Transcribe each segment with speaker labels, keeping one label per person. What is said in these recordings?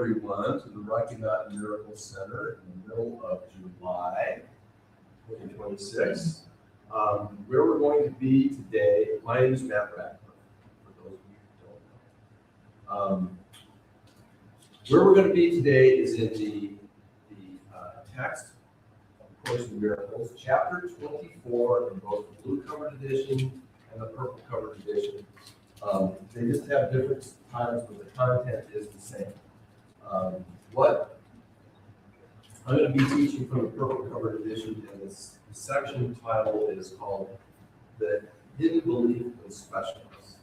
Speaker 1: everyone to the Rocky Mountain Miracle Center in the middle of July 2026. Where we're going to be today, my name is Matt Ratcliff, for those of you who don't know. Where we're going to be today is in the text of the Course in Miracles, chapter 24 in both the blue covered edition and the purple covered edition. They just have different titles, but the content is the same. What I'm going to be teaching from the purple covered edition, and this section title is called The Hidden Belief in Specialness.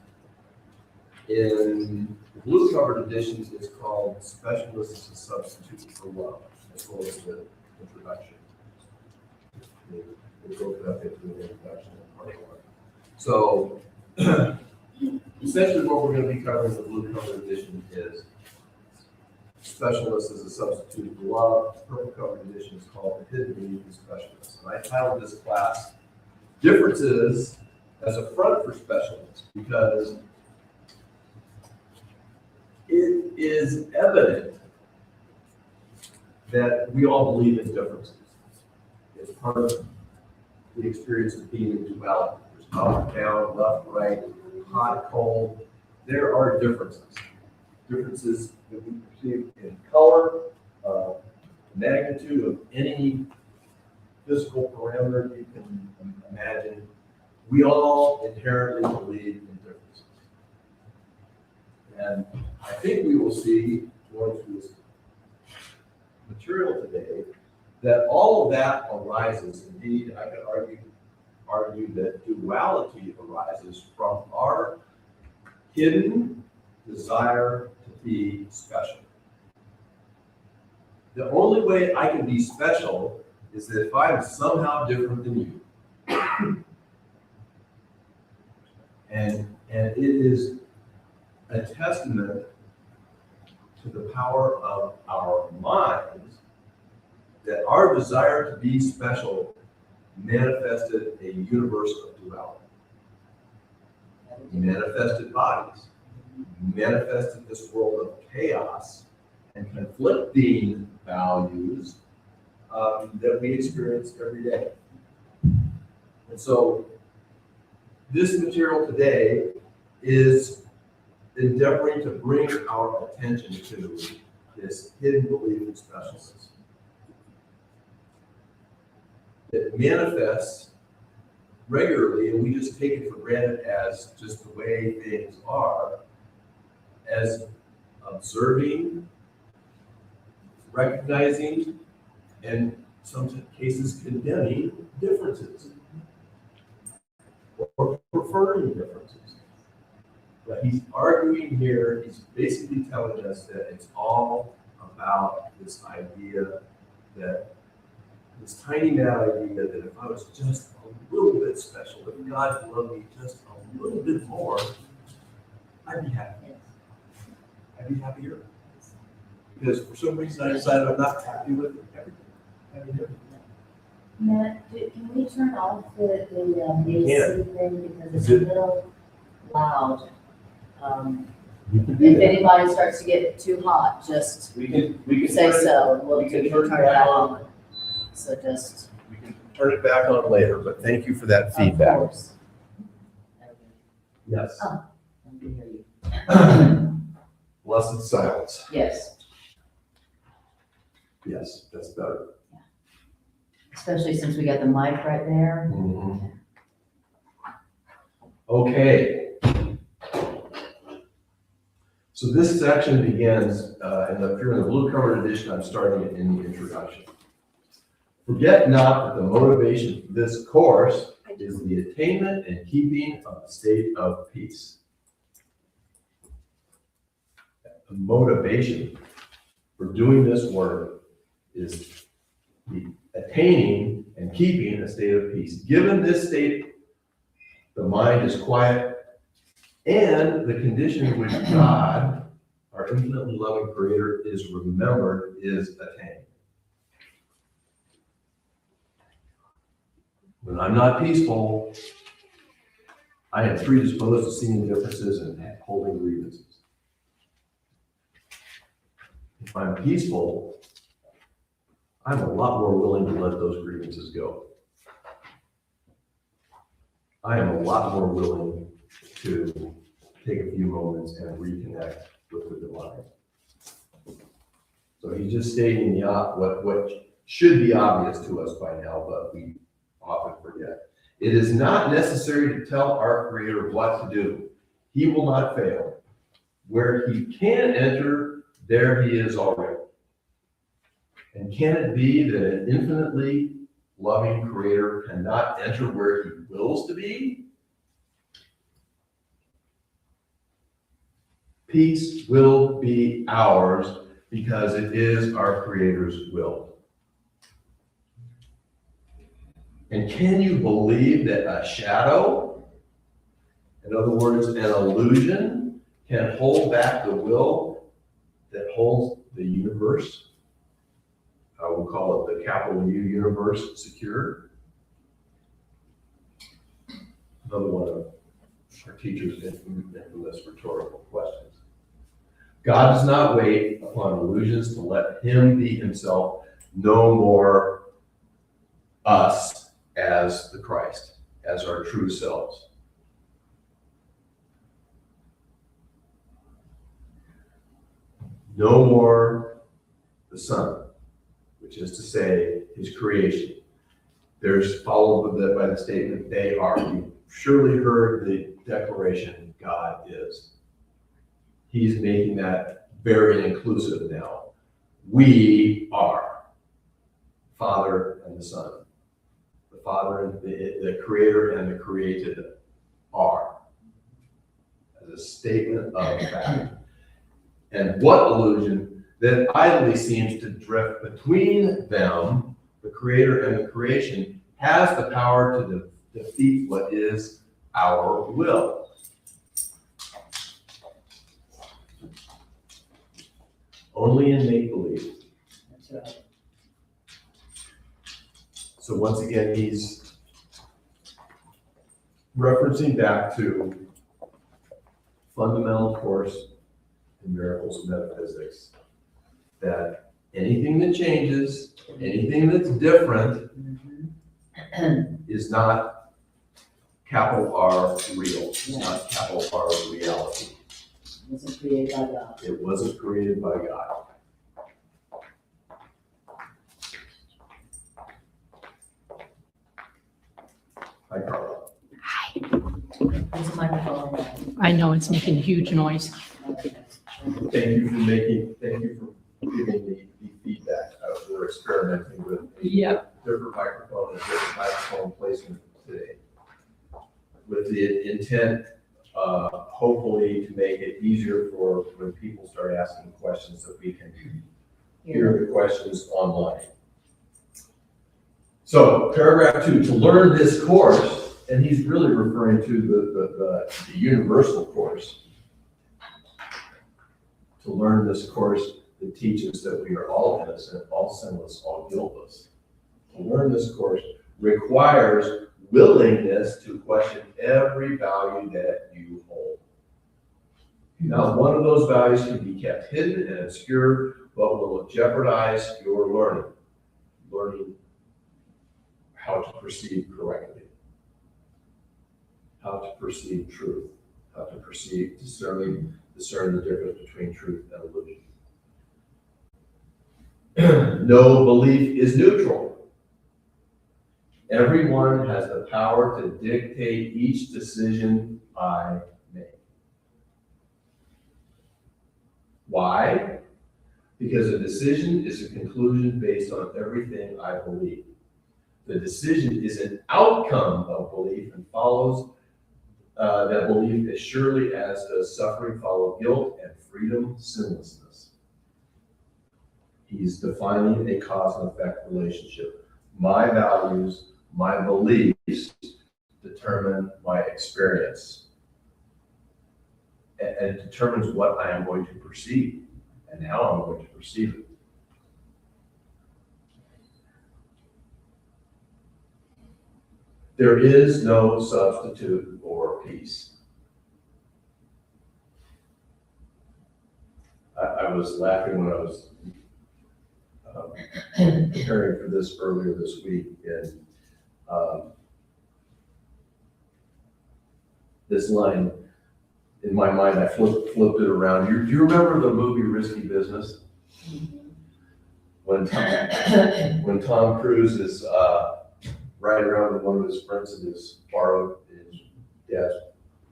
Speaker 1: In the blue covered editions, it's called Specialness is a Substitute for Love, as well as the introduction. We'll go up into the introduction in part one. So, essentially what we're going to be covering in the blue covered edition is Specialness is a Substitute for Love. The purple covered edition is called The Hidden Belief in Specialness. And I titled this class Differences as a Front for Specialness, because it is evident that we all believe in differences. It's part of the experience of being in duality. There's up, down, left, right, hot, cold. There are differences. Differences that we perceive in color, magnitude of any physical parameter you can imagine. We all inherently believe in differences. And I think we will see, going through this material today, that all of that arises. Indeed, I could argue that duality arises from our hidden desire to be special. The only way I can be special is that if I'm somehow different than you. And it is a testament to the power of our minds that our desire to be special manifested a universe of duality. Manifested bodies, manifested this world of chaos and conflicting values that we experience every day. And so this material today is endeavoring to bring our attention to this hidden belief in specialness. It manifests regularly, and we just take it for granted as just the way things are, as observing, recognizing, and in some cases condemning differences, or preferring differences. But he's arguing here, he's basically telling us that it's all about this idea that this tiny mad idea that if I was just a little bit special, if God loved me just a little bit more, I'd be happy. I'd be happier. Because for some reason I decided I'm not happy with everything.
Speaker 2: Matt, can we turn off the AC thing because it's a little loud? If anybody starts to get too hot, just
Speaker 1: we can
Speaker 2: say so, and
Speaker 1: we can turn it
Speaker 2: turn
Speaker 1: back
Speaker 2: it back
Speaker 1: on.
Speaker 2: on. So just.
Speaker 1: We can turn it back on later, but thank you for that
Speaker 2: Of
Speaker 1: feedback.
Speaker 2: course.
Speaker 1: Yes.
Speaker 2: Oh, I can hear you.
Speaker 1: Blessed silence.
Speaker 2: Yes,
Speaker 1: Yes, that's better.
Speaker 2: especially since we got the mic right there.
Speaker 1: Mhm. Okay. So this section begins, and if you're in the blue covered edition, I'm starting it in the introduction. Forget not that the motivation for this course is the attainment and keeping of the state of peace. The motivation for doing this work is the attaining and keeping a state of peace. Given this state, the mind is quiet, and the condition in which God, our infinitely loving creator, is remembered is attained. When I'm not peaceful, I am predisposed to seeing differences and holding grievances. if I'm peaceful, I'm a lot more willing to let those grievances go. I am a lot more willing to take a few moments and reconnect with the divine. So he's just stating what should be obvious to us by now, but we often forget. It is not necessary to tell our Creator what to do. He will not fail. Where he can enter, there he is already. And can it be that an infinitely loving Creator cannot enter where he wills to be? Peace will be ours because it is our Creator's will. And can you believe that a shadow, in other words, an illusion, can hold back the will that holds the universe? We'll call it the capital U universe secure. Another one of our teacher's infamous rhetorical questions. God does not wait upon illusions to let him be himself, no more us as the Christ, as our true selves. No more the Son, which is to say his creation. There's followed by the statement, they are. You surely heard the declaration, God is. He's making that very inclusive now. We are Father and the Son. The Father and the Creator and the created are. As a statement of fact. And what illusion that idly seems to drift between them, the Creator and the creation, has the power to defeat what is our will. Only in make-believe.
Speaker 2: That's right.
Speaker 1: So once again, he's referencing back to fundamental course in miracles of metaphysics, that anything that changes, anything that's different, is not capital R real. It's not capital R reality.
Speaker 2: It wasn't created by God.
Speaker 1: It wasn't created by God. Hi, Carla.
Speaker 2: There's a microphone.
Speaker 3: I know it's making a huge noise.
Speaker 1: Thank you for giving me the feedback. We're experimenting with a different microphone and different microphone placement today, with the intent, hopefully, to make it easier for when people start asking questions that we can hear the questions online. So, paragraph 2, to learn this course, and he's really referring to the universal course. To learn this course that teaches that we are all innocent, all sinless, all guiltless. To learn this course requires willingness to question every value that you hold. Now, one of those values can be kept hidden and obscure, but will jeopardize your learning how to perceive correctly, how to perceive truth, how to discern the difference between truth and illusion. No belief is neutral. Everyone has the power to dictate each decision I make. Why? Because a decision is a conclusion based on everything I believe. The decision is an outcome of belief and follows that belief as surely as does suffering follow guilt and freedom sinlessness. He's defining a cause and effect relationship. My values, my beliefs determine my experience. And it determines what I am going to perceive and how I'm going to perceive it. There is no substitute for peace. I was laughing when I was preparing for this earlier this week, and this line in my mind, I flipped it around. Do you remember the movie Risky Business? When Tom Cruise is riding around with one of his friends and has borrowed his dad's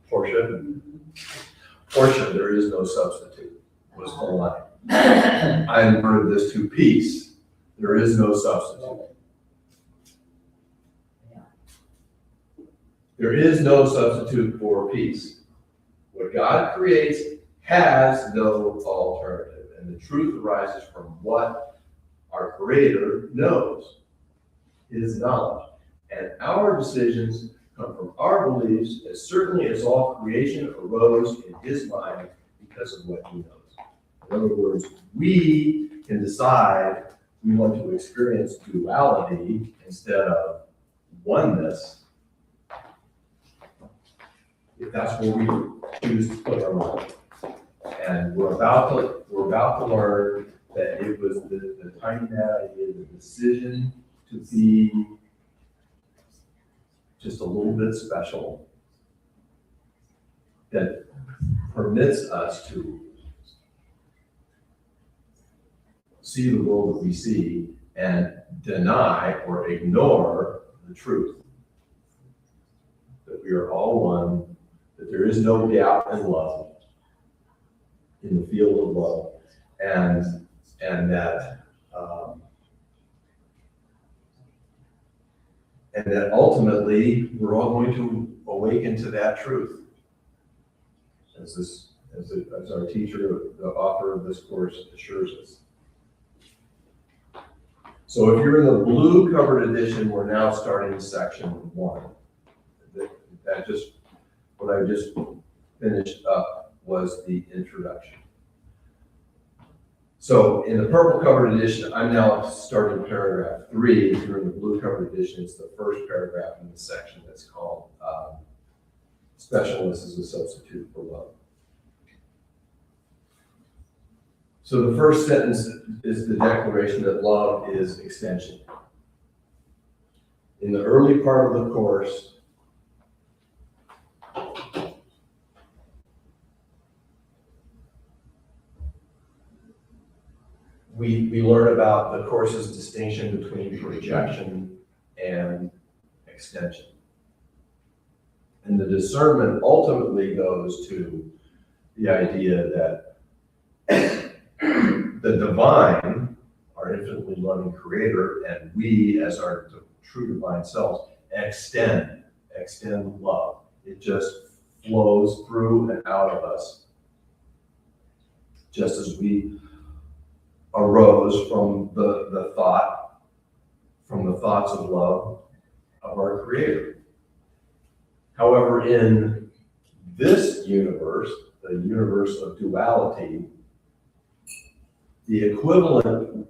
Speaker 1: Porsche. Porsche, there is no substitute, was the line. I inverted this to peace. There is no substitute. There is no substitute for peace. What God creates has no alternative, and the truth arises from what our Creator knows, His knowledge. And our decisions come from our beliefs, as certainly as all creation arose in His mind because of what He knows. In other words, we can decide we want to experience duality instead of oneness, if that's where we choose to put our life. And we're about to learn that it was the tiny mad idea, the decision to be just a little bit special, that permits us to see the world that we see and deny or ignore the truth. That we are all one, that there is no gap in love, in the field of love, and that ultimately we're all going to awaken to that truth. As our teacher, the author of this course, assures us. So if you're in the blue covered edition, we're now starting section 1. What I just finished up was the introduction. So in the purple covered edition, I'm now starting paragraph 3. If you're in the blue covered edition, it's the first paragraph in the section that's called Specialness is a Substitute for Love. So the first sentence is the declaration that love is extension. In the early part of the course, we learn about the course's distinction between projection and extension. And the discernment ultimately goes to the idea that the divine, our infinitely loving Creator, and we as our true divine selves extend love. It just flows through and out of us, just as we arose from the thoughts of love of our Creator. However, in this universe, the universe of duality, the equivalent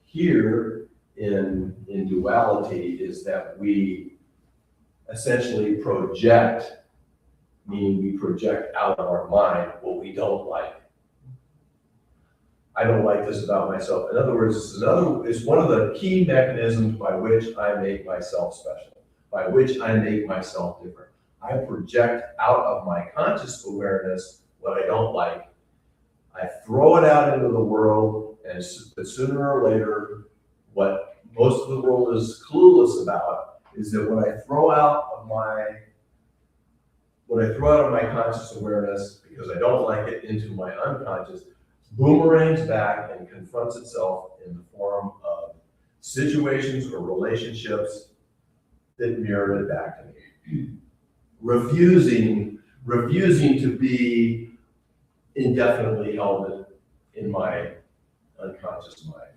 Speaker 1: here in duality is that we essentially project, meaning we project out of our mind what we don't like. I don't like this about myself. In other words, it's one of the key mechanisms by which I make myself special, by which I make myself different. I project out of my conscious awareness what I don't like. I throw it out into the world, and sooner or later, what most of the world is clueless about is that what I throw out of my conscious awareness, because I don't like it, into my unconscious, boomerangs back and confronts itself in the form of situations or relationships that mirror it back to me. Refusing to be indefinitely held in my unconscious mind.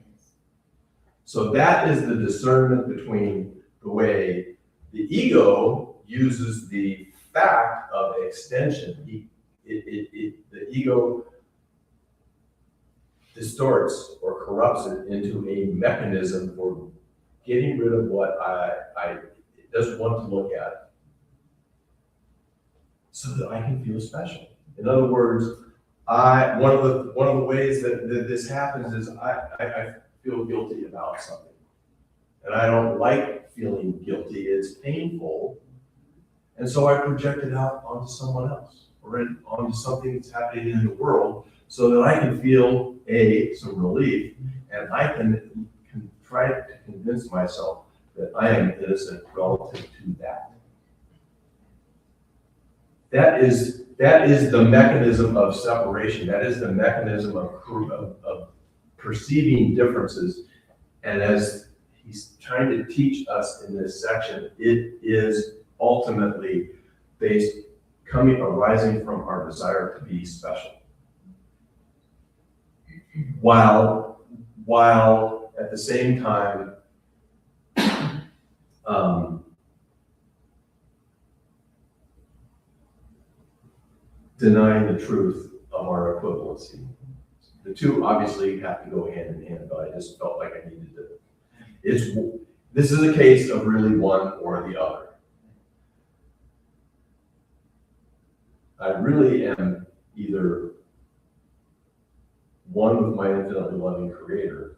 Speaker 1: So that is the discernment between the way the ego uses the fact of extension. The ego distorts or corrupts it into a mechanism for getting rid of what it doesn't want to look at, so that I can feel special. In other words, one of the ways that this happens is I feel guilty about something. And I don't like feeling guilty. It's painful. And so I project it out onto someone else or onto something that's happening in the world so that I can feel some relief, and I can try to convince myself that I am innocent relative to that. That is the mechanism of separation. That is the mechanism of perceiving differences. And as he's trying to teach us in this section, it is ultimately arising from our desire to be special. While at the same time, denying the truth of our equivalency. The two obviously have to go hand in hand, but I just felt like I needed to. This is a case of really one or the other. I really am either one with my infinitely loving Creator,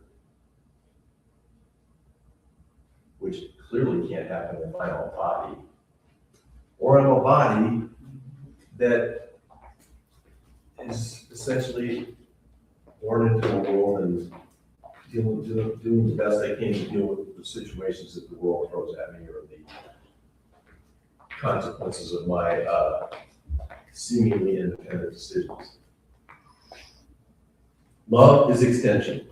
Speaker 1: which clearly can't happen in my own body, or I'm a body that is essentially born into a world and doing the best I can to deal with the situations that the world throws at me, or the consequences of my seemingly independent decisions. Love is extension,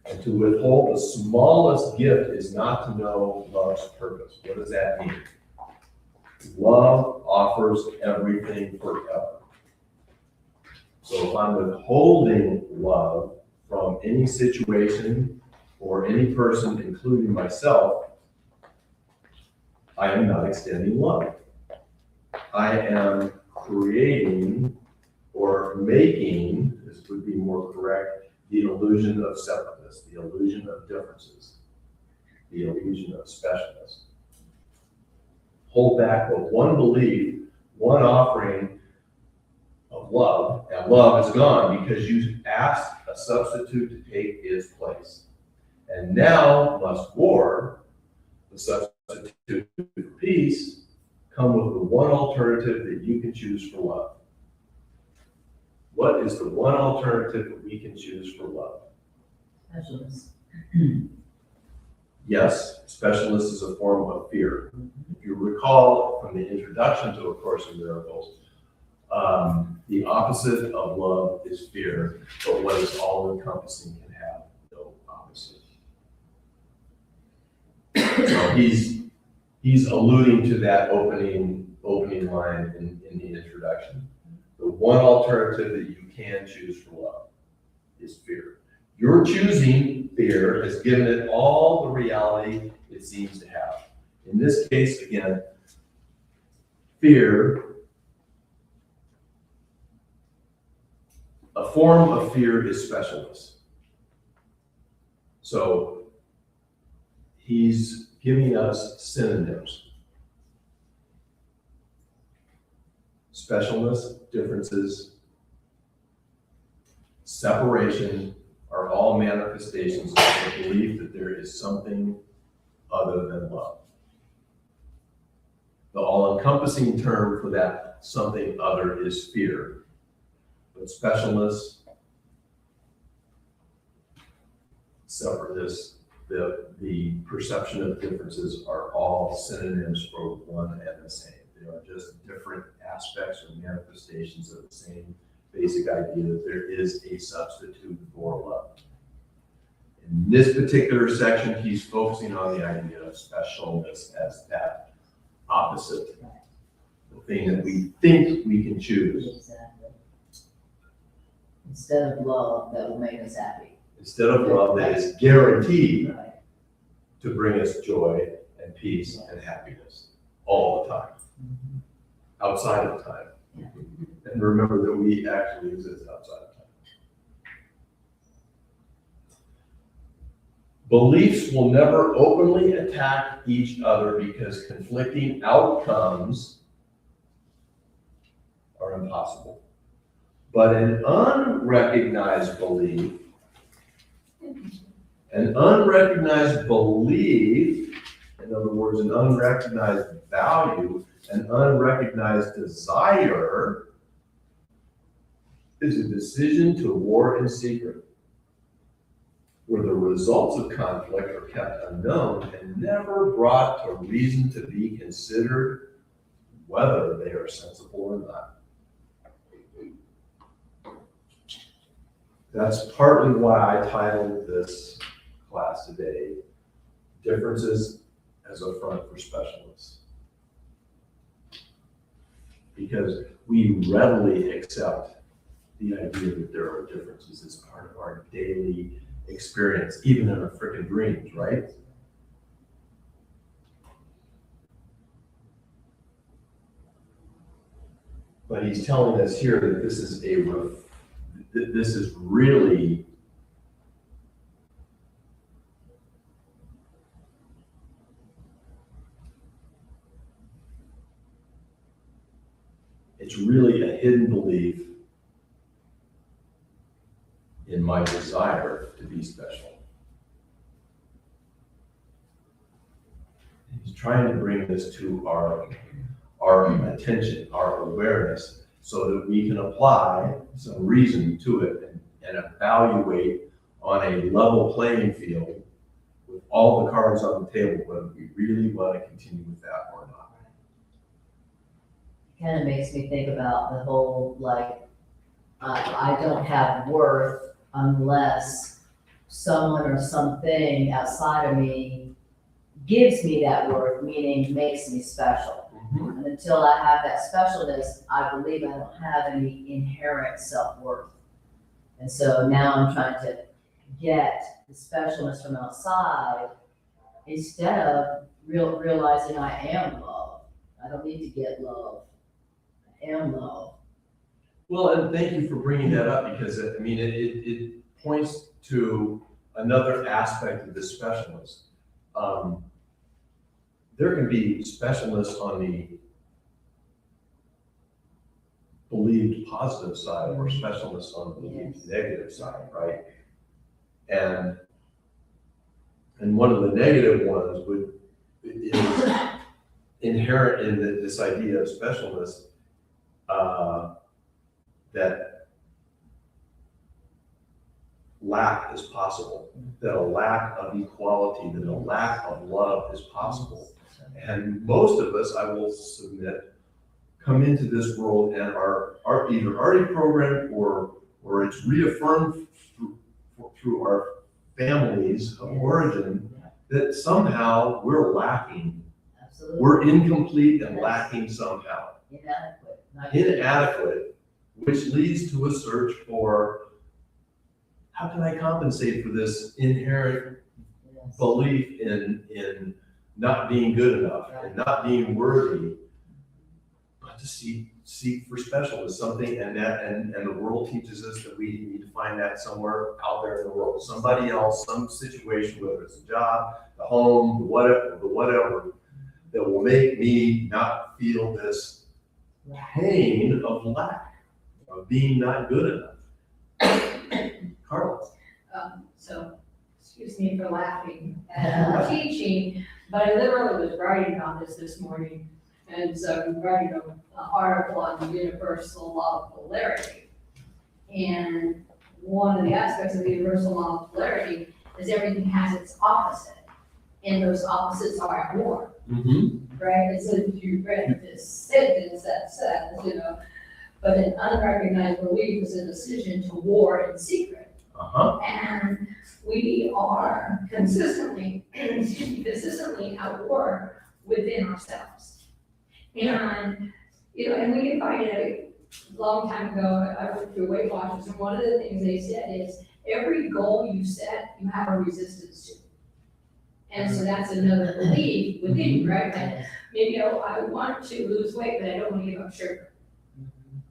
Speaker 1: and to withhold the smallest gift is not to know love's purpose. What does that mean? Love offers everything forever. So if I'm withholding love from any situation or any person, including myself, I am not extending love. I am creating or making, this would be more correct, the illusion of separateness, the illusion of differences, the illusion of specialness. Hold back with one belief, one offering of love, and love is gone because you asked a substitute to take its place. And now must war, the substitute for peace, come with the one alternative that you can choose for love. What is the one alternative that we can choose for love?
Speaker 2: Specialness.
Speaker 1: Yes, specialness is a form of fear. If you recall from the introduction to A Course in Miracles, the opposite of love is fear, but what is all-encompassing can have no opposite. So he's alluding to that opening line in the introduction. The one alternative that you can choose for love is fear. Your choosing fear has given it all the reality it seems to have. In this case, again, fear, a form of fear is specialness. So he's giving us synonyms. Specialness, differences, separation are all manifestations of the belief that there is something other than love. The all-encompassing term for that something other is fear. But specialness, separateness, the perception of differences are all synonyms for one and the same. They are just different aspects or manifestations of the same basic idea that there is a substitute for love. In this particular section, he's focusing on the idea of specialness as that opposite, the thing that we think we can choose.
Speaker 2: Exactly. Instead of love that will make us happy.
Speaker 1: Instead of love that is guaranteed
Speaker 2: Right.
Speaker 1: to bring us joy and peace and happiness all the time, outside of time.
Speaker 2: Yeah.
Speaker 1: And remember that we actually exist outside of time. Beliefs will never openly attack each other because conflicting outcomes are impossible. But an unrecognized belief, in other words, an unrecognized value, an unrecognized desire, is a decision to war in secret, where the results of conflict are kept unknown and never brought to reason to be considered, whether they are sensible or not. That's partly why I titled this class today, Differences as a Front for Specialists. Because we readily accept the idea that there are differences as part of our daily experience, even in our freaking dreams, right? But he's telling us here that this is really it's really a hidden belief in my desire to be special. He's trying to bring this to our attention, our awareness, so that we can apply some reason to it and evaluate on a level playing field with all the cards on the table, whether we really want to continue with that or not.
Speaker 4: Kind of makes me think about the whole, like, I don't have worth unless someone or something outside of me gives me that worth, meaning makes me special.
Speaker 1: Mm-hmm.
Speaker 4: And until I have that specialness, I believe I don't have any inherent self-worth. And so now I'm trying to get the specialness from outside instead of realizing I am love. I don't need to get love. I am love.
Speaker 1: Well, and thank you for bringing that up, because I mean, it points to another aspect of this specialness. There can be specialness on the believed positive side or specialness on the believed negative side, right? And one of the negative ones is inherent in this idea of specialness, that lack is possible, that a lack of equality, that a lack of love is possible. And most of us, I will submit, come into this world and are either already programmed or it's reaffirmed through our families of origin that somehow we're lacking.
Speaker 4: Absolutely.
Speaker 1: We're incomplete and lacking somehow. Inadequate, which leads to a search for, how can I compensate for this inherent belief in not being good enough and not being worthy, but to seek for specialness, something, and the world teaches us that we need to find that somewhere out there in the world, somebody else, some situation, whether it's a job, the home, the whatever, that will make me not feel this pain of lack, of being not good enough. Carla.
Speaker 5: So, excuse me for laughing at teaching, but I literally was writing on this morning. And so I'm writing an article on the universal law of polarity. And one of the aspects of the universal law of polarity is everything has its opposite. And those opposites are at war, right? And so you read this sentence that says, but an unrecognized belief is a decision to war in secret. And we are consistently at war within ourselves. And, and we can find it a long time ago, I went through Weight Watchers, and one of the things they said is, every goal you set, you have a resistance to. And so that's another belief within you, right? That maybe I want to lose weight, but I don't want to give up sugar,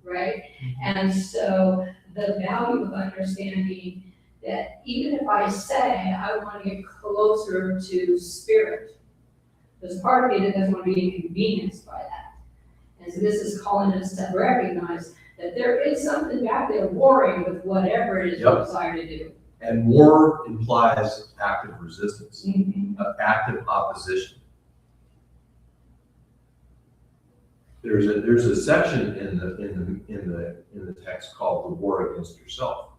Speaker 5: right? And so the value of understanding that even if I say I want to get closer to spirit, there's part of me that doesn't want to be inconvenienced by that. And so this is calling us to recognize that there is something back there warring with whatever it is we
Speaker 1: Yep.
Speaker 5: desire to do.
Speaker 1: And war implies active resistance,
Speaker 5: Mm-hmm.
Speaker 1: active opposition. There's a section in the text called the war against yourself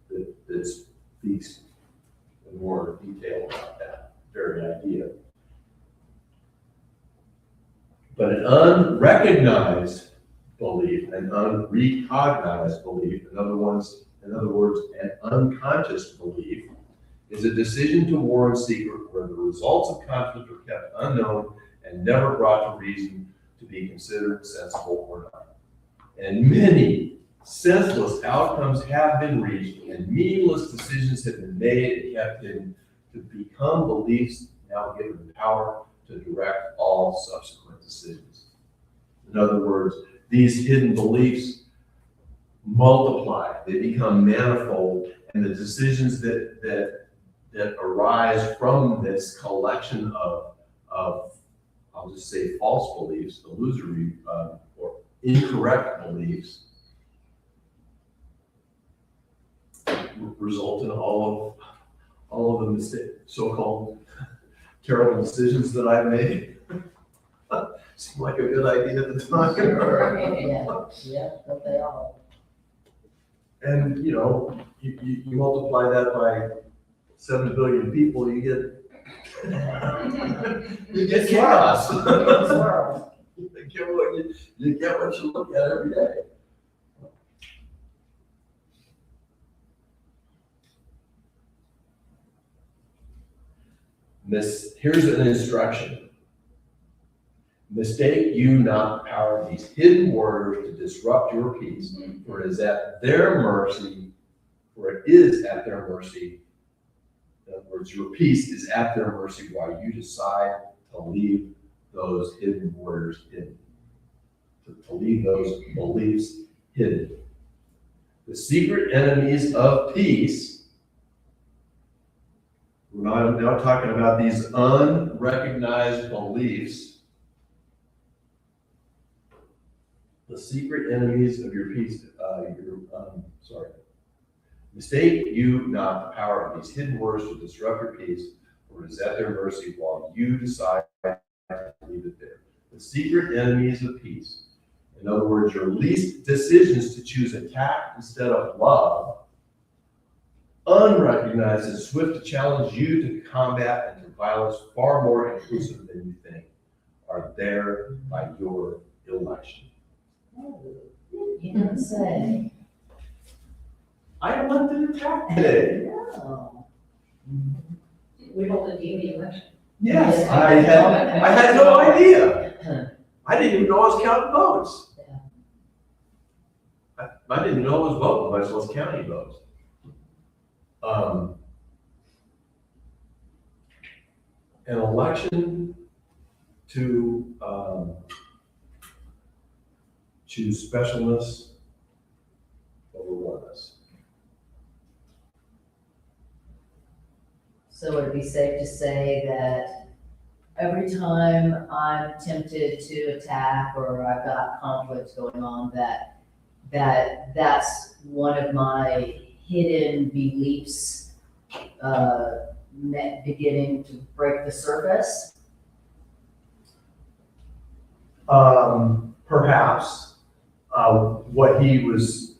Speaker 1: that speaks in more detail about that very idea. But an unrecognized belief, an unrecognized belief, in other words, an unconscious belief, is a decision to war in secret where the results of conflict are kept unknown and never brought to reason to be considered sensible or not. And many senseless outcomes have been reached and meaningless decisions have been made and kept hidden to become beliefs now given power to direct all subsequent decisions. In other words, these hidden beliefs multiply, they become manifold, and the decisions that arise from this collection of I'll just say false beliefs, illusory or incorrect beliefs, result in all of the so-called terrible decisions that I made. Seemed like a good idea at the time.
Speaker 4: Yeah, don't they all?
Speaker 1: And you multiply that by 7 billion people, you get chaos. You get what you look at every day. Here's an instruction. Mistake you not the power of these hidden warriors to disrupt your peace, for it is at their mercy, in other words, your peace is at their mercy while you decide to leave those hidden warriors hidden, to leave those beliefs hidden. The secret enemies of peace, we're now talking about these unrecognized beliefs. The secret enemies of your peace, mistake you not the power of these hidden words to disrupt your peace, for it is at their mercy while you decide to leave it there. The secret enemies of peace. In other words, your least decisions to choose attack instead of love, unrecognized and swift to challenge you to combat and to violence far more inclusive than you think, are there by your election.
Speaker 4: You didn't say.
Speaker 1: I elected attack today.
Speaker 4: No.
Speaker 5: We hold a daily election.
Speaker 1: Yes, I had no idea. I didn't even know I was counting votes. I didn't know I was voting, much less counting votes. An election to choose specialness over oneness.
Speaker 4: So would it be safe to say that every time I'm tempted to attack or I've got conflicts going on, that's one of my hidden beliefs beginning to break the surface?
Speaker 1: Perhaps. What he was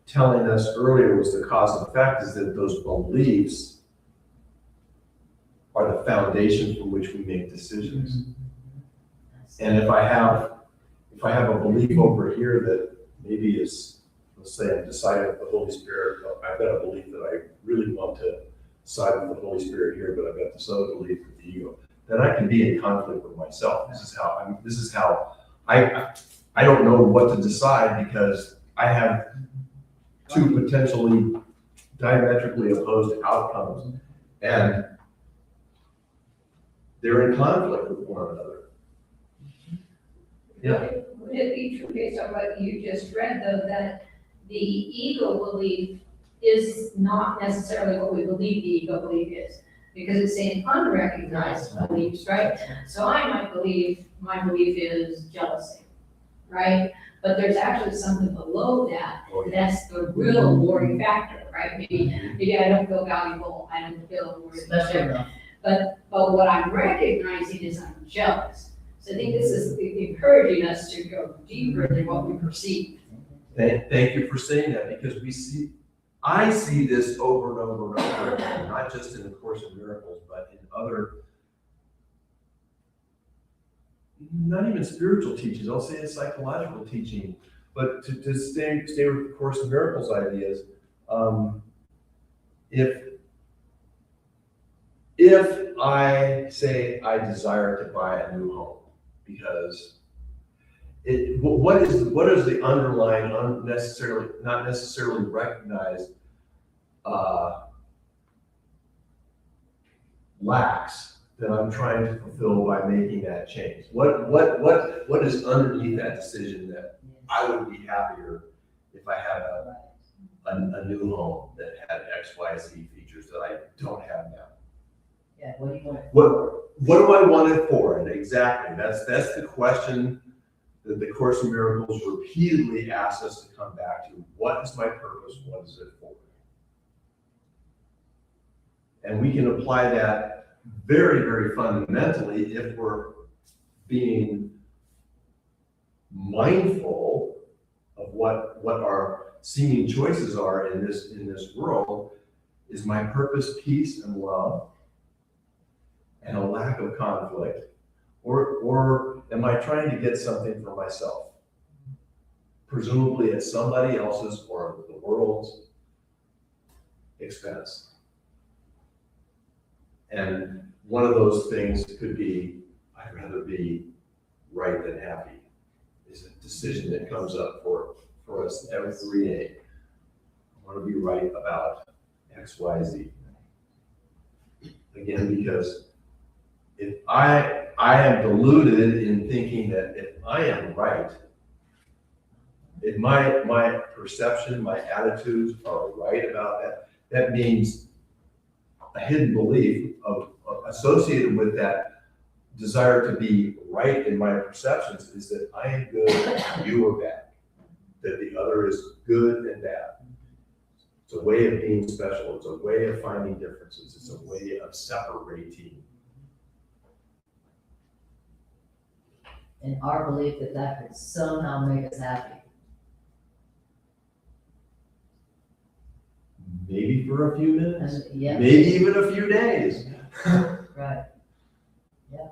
Speaker 1: telling us earlier was the cause and effect is that those beliefs are the foundation from which we make decisions. And if I have a belief over here that maybe is, let's say I'm deciding with the Holy Spirit, I've got a belief that I really want to side with the Holy Spirit here, but I've got this other belief with the ego, then I can be in conflict with myself. This is how I don't know what to decide because I have two potentially diametrically opposed outcomes, and they're in conflict with one another. Yeah.
Speaker 5: Would it be true based on what you just read, though, that the ego belief is not necessarily what we believe the ego belief is? Because it's saying unrecognized beliefs, right? So I might believe, my belief is jealousy. right? But there's actually something below that,
Speaker 1: Oh, yeah.
Speaker 5: that's the real worry factor, right? Maybe I don't feel valuable, I don't feel worthy,
Speaker 4: Special
Speaker 5: whatever.
Speaker 4: enough.
Speaker 5: But what I'm recognizing is I'm jealous. So I think this is encouraging us to go deeper than what we perceive.
Speaker 1: Thank you for saying that, because I see this over and over and over again, not just in the Course in Miracles, but in other, not even spiritual teachings, I'll say it's psychological teaching, but to stay with the Course in Miracles ideas, if I say I desire to buy a new home, because what is the underlying not necessarily recognized lacks that I'm trying to fulfill by making that change? What is underneath that decision that I would be happier if I had a new home that had X, Y, Z features that I don't have now?
Speaker 4: Yeah, what do you want?
Speaker 1: What do I want it for? And exactly, that's the question that the Course in Miracles repeatedly asks us to come back to. What is my purpose? What is it for? And we can apply that very, very fundamentally if we're being mindful of what our seeming choices are in this world. Is my purpose peace and love and a lack of conflict? Or am I trying to get something for myself? Presumably at somebody else's or the world's expense. And one of those things could be, I'd rather be right than happy, is a decision that comes up for us every day. I want to be right about X, Y, Z. Again, because if I am deluded in thinking that if I am right, if my perception, my attitudes are right about that means a hidden belief associated with that desire to be right in my perceptions is that I am good, you are bad, that the other is good and bad. It's a way of being special. It's a way of finding differences. It's a way of separating.
Speaker 4: And our belief that could somehow make us happy.
Speaker 1: Maybe for a few minutes,
Speaker 4: And, yeah,
Speaker 1: maybe even a few days.
Speaker 4: right. Yeah.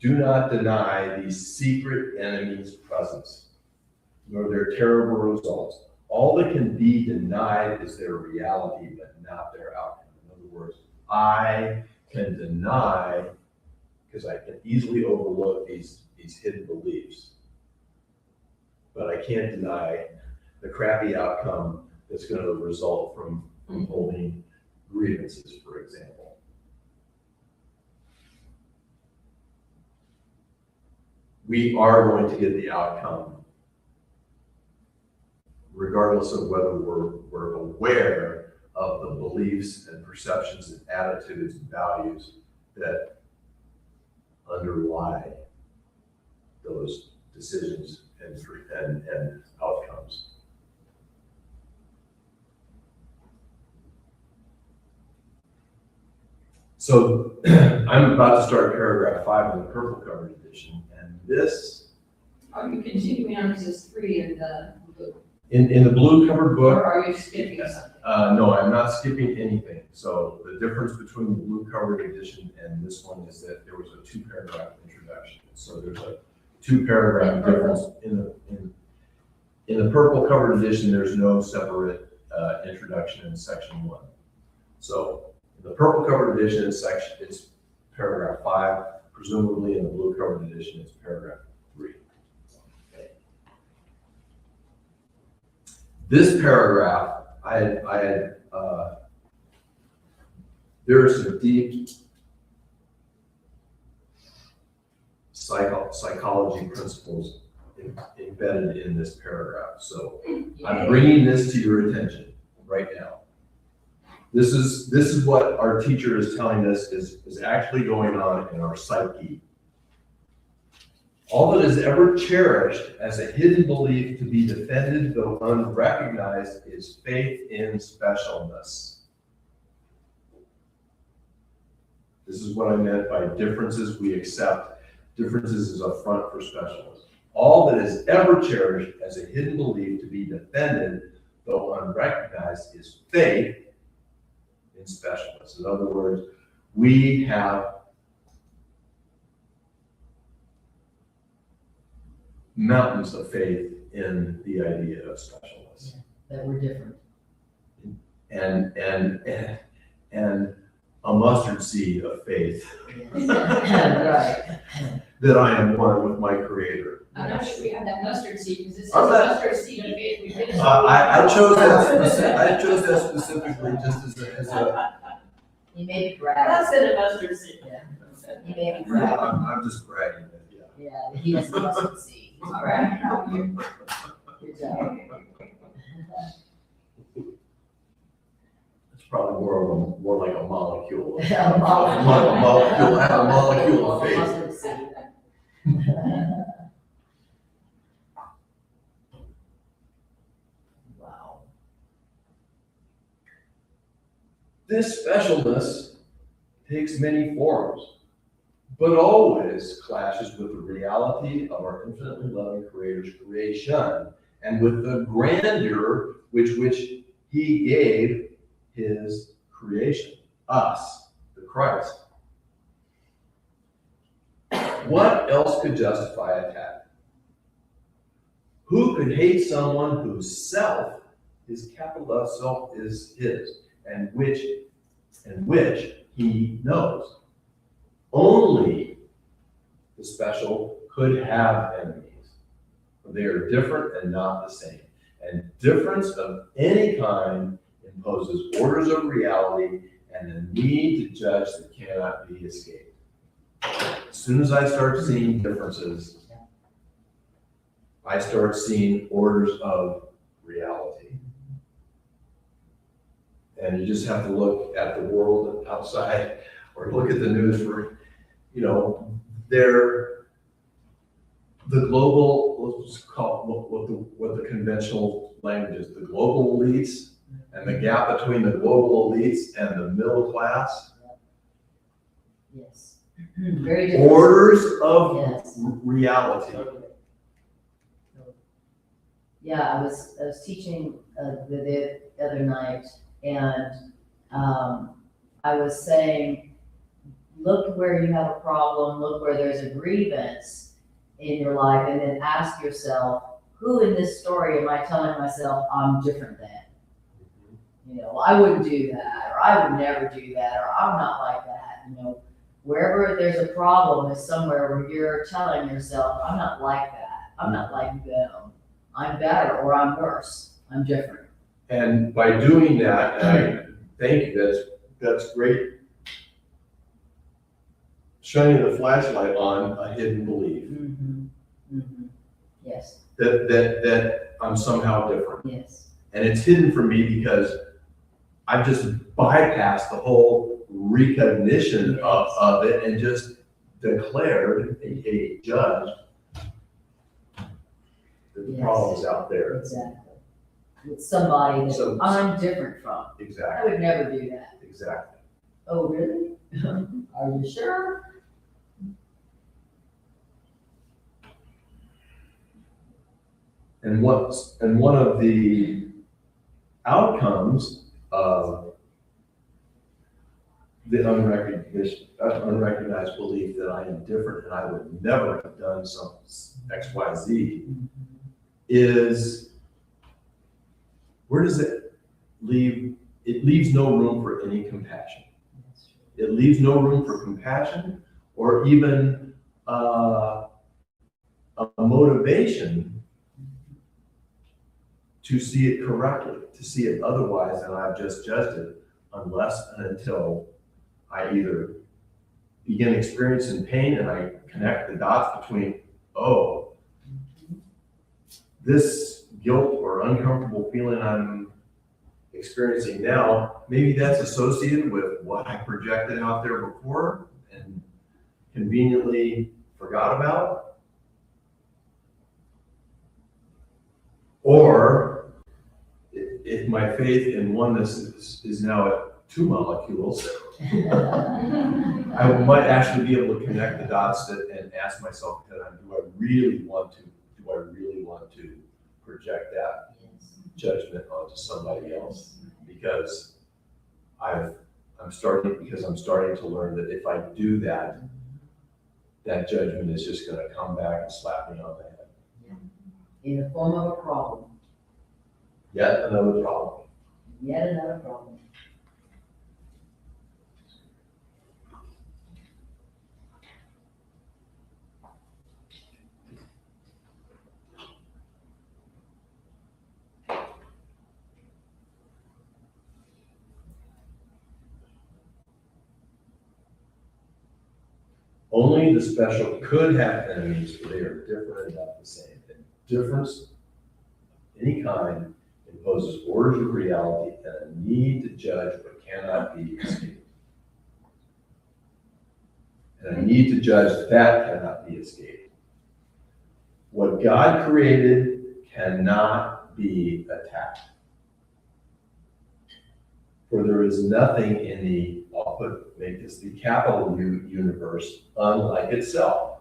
Speaker 1: Do not deny these secret enemies' presence, nor their terrible results. All that can be denied is their reality, but not their outcome. In other words, I can deny, because I can easily overlook these hidden beliefs, but I can't deny the crappy outcome that's going to result from holding grievances, for example. We are going to get the outcome regardless of whether we're aware of the beliefs and perceptions and attitudes and values that underlie those decisions and outcomes. So I'm about to start paragraph 5 in the purple covered edition, and this
Speaker 5: Are you continuing on to this 3 in the blue?
Speaker 1: in the blue covered book.
Speaker 5: Or are you skipping something?
Speaker 1: No, I'm not skipping anything. So the difference between the blue covered edition and this one is that there was a 2-paragraph introduction. So there's a 2-paragraph difference in the purple covered edition. There's no separate introduction in section 1. So in the purple covered edition, it's paragraph 5. Presumably in the blue covered edition, it's paragraph 3. This paragraph, there are some deep psychology principles embedded in this paragraph. So I'm bringing this to your attention right now. This is what our teacher is telling us is actually going on in our psyche. All that is ever cherished as a hidden belief to be defended though unrecognized is faith in specialness. This is what I meant by differences we accept. Differences is a front for specialness. All that is ever cherished as a hidden belief to be defended though unrecognized is faith in specialness. In other words, we have mountains of faith in the idea of specialness.
Speaker 4: That we're different.
Speaker 1: And a mustard seed of faith
Speaker 4: Right.
Speaker 1: that I am one with my Creator.
Speaker 5: I'm not sure we have that mustard seed, because this is
Speaker 1: I'm not-
Speaker 5: mustard seed of faith. We finished.
Speaker 1: I chose that specifically just as a
Speaker 4: You may be bragging.
Speaker 5: That's in a mustard seed.
Speaker 4: Yeah. You may be
Speaker 1: yeah,
Speaker 4: bragging.
Speaker 1: I'm just bragging, yeah.
Speaker 4: Yeah, he has a mustard seed. He's bragging. Good job.
Speaker 1: It's probably more like a molecule.
Speaker 4: A molecule.
Speaker 1: Molecule, I have a molecule of faith.
Speaker 4: Mustard seed. Wow.
Speaker 1: This specialness takes many forms, but always clashes with the reality of our infinitely loving Creator's creation and with the grandeur which He gave His creation, us, the Christ. What else could justify attack? Who could hate someone whose self, his capital F self, is his, and which he knows? Only the special could have enemies. They are different and not the same. And difference of any kind imposes orders of reality and a need to judge that cannot be escaped. As soon as I start seeing differences, I start seeing orders of reality. And you just have to look at the world outside or look at the news for, the global, let's just call it what the conventional language is, the global elites and the gap between the global elites and the middle class.
Speaker 4: Yes. Very different.
Speaker 1: Orders of
Speaker 4: Yes.
Speaker 1: reality.
Speaker 4: Yeah, I was teaching the other night, and I was saying, look where you have a problem, look where there's a grievance in your life, and then ask yourself, who in this story am I telling myself I'm different than? I wouldn't do that, or I would never do that, or I'm not like that. Wherever there's a problem is somewhere where you're telling yourself, I'm not like that, I'm not like them, I'm better, or I'm worse, I'm different.
Speaker 1: And by doing that, and I thank you, that's great. Shining the flashlight on a hidden belief
Speaker 4: Yes,
Speaker 1: that I'm somehow different.
Speaker 4: yes.
Speaker 1: And it's hidden from me because I've just bypassed the whole recognition of it and just declared, aka judged, that the
Speaker 4: Yes.
Speaker 1: problem is out there.
Speaker 4: Exactly. With somebody that I'm different from. I
Speaker 1: Exactly,
Speaker 4: would never do that.
Speaker 1: exactly.
Speaker 4: Oh, really? Are you sure?
Speaker 1: And one of the outcomes of the unrecognized belief that I am different and I would never have done some X, Y, Z is, where does it leave? It leaves no room for any compassion. It leaves no room for compassion or even a motivation to see it correctly, to see it otherwise than I've just judged it, unless and until I either begin experiencing pain and I connect the dots between, oh, this guilt or uncomfortable feeling I'm experiencing now, maybe that's associated with what I projected out there before and conveniently forgot about. Or if my faith in oneness is now at 2 molecules, I might actually be able to connect the dots and ask myself, do I really want to project that judgment onto somebody else? Because I'm starting to learn that if I do that, that judgment is just gonna come back and slap me on the head.
Speaker 4: In the form of a problem,
Speaker 1: Yet another problem.
Speaker 4: yet another problem.
Speaker 1: Only the special could have enemies, but they are different and not the same. And difference of any kind imposes orders of reality and a need to judge what cannot be escaped. And a need to judge that cannot be escaped. What God created cannot be attacked. For there is nothing in the, make this the capital U universe, unlike itself.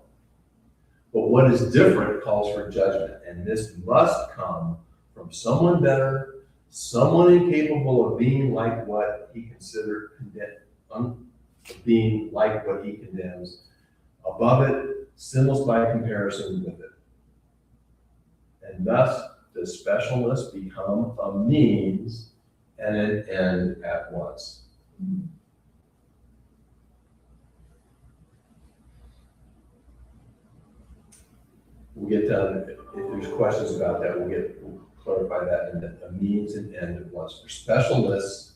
Speaker 1: But what is different calls for judgment, and this must come from someone better, someone incapable of being like what he considered being like what he condemns, above it, sinless by comparison with it. And thus does specialness become a means and an end at once. We'll get done, if there's questions about that, we'll clarify that in a means and end at once. For specialness,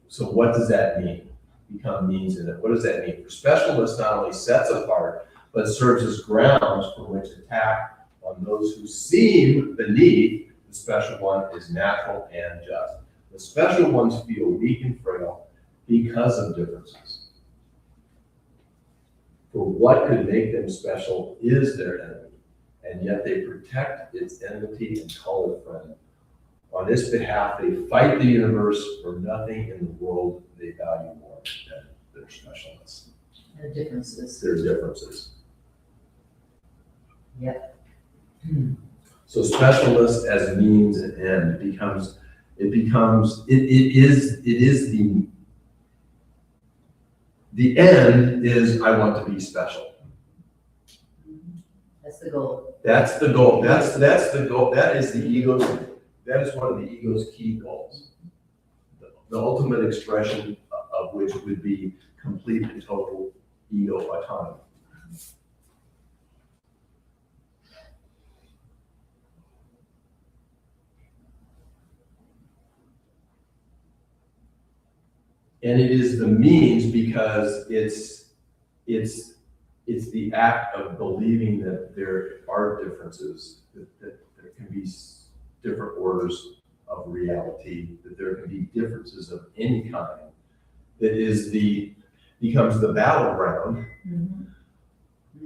Speaker 1: so what does that mean? Become means and end. What does that mean? For specialness not only sets apart, but serves as grounds from which attack on those who seem beneath the special one is natural and just. The special ones feel weak and frail because of differences. For what could make them special is their enemy, and yet they protect its enmity and call it friend. On its behalf, they fight the universe, for nothing in the world they value more than their specialness.
Speaker 4: Their differences.
Speaker 1: Their differences.
Speaker 4: Yep.
Speaker 1: So specialness as means and end it is the end is I want to be special.
Speaker 4: That's the goal.
Speaker 1: That's the goal. That's the goal. That is the ego's. That is one of the ego's key goals. The ultimate expression of which would be complete and total ego autonomy. And it is the means because it's the act of believing that there are differences, that there can be different orders of reality, that there can be differences of any kind, that becomes the battleground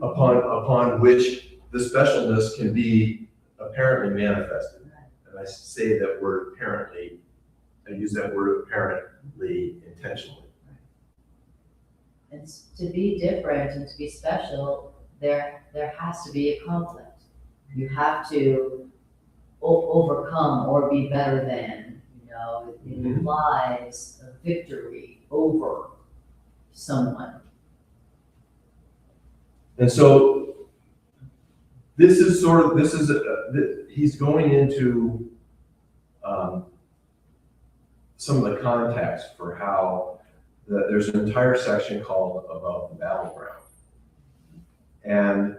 Speaker 1: upon which the specialness can be apparently manifested. And I say that word apparently, I use that word apparently intentionally.
Speaker 4: And to be different and to be special, there has to be a conflict. You have to overcome or be better than, it implies a victory over someone.
Speaker 1: And so he's going into some of the context for how there's an entire section called Above the Battleground. And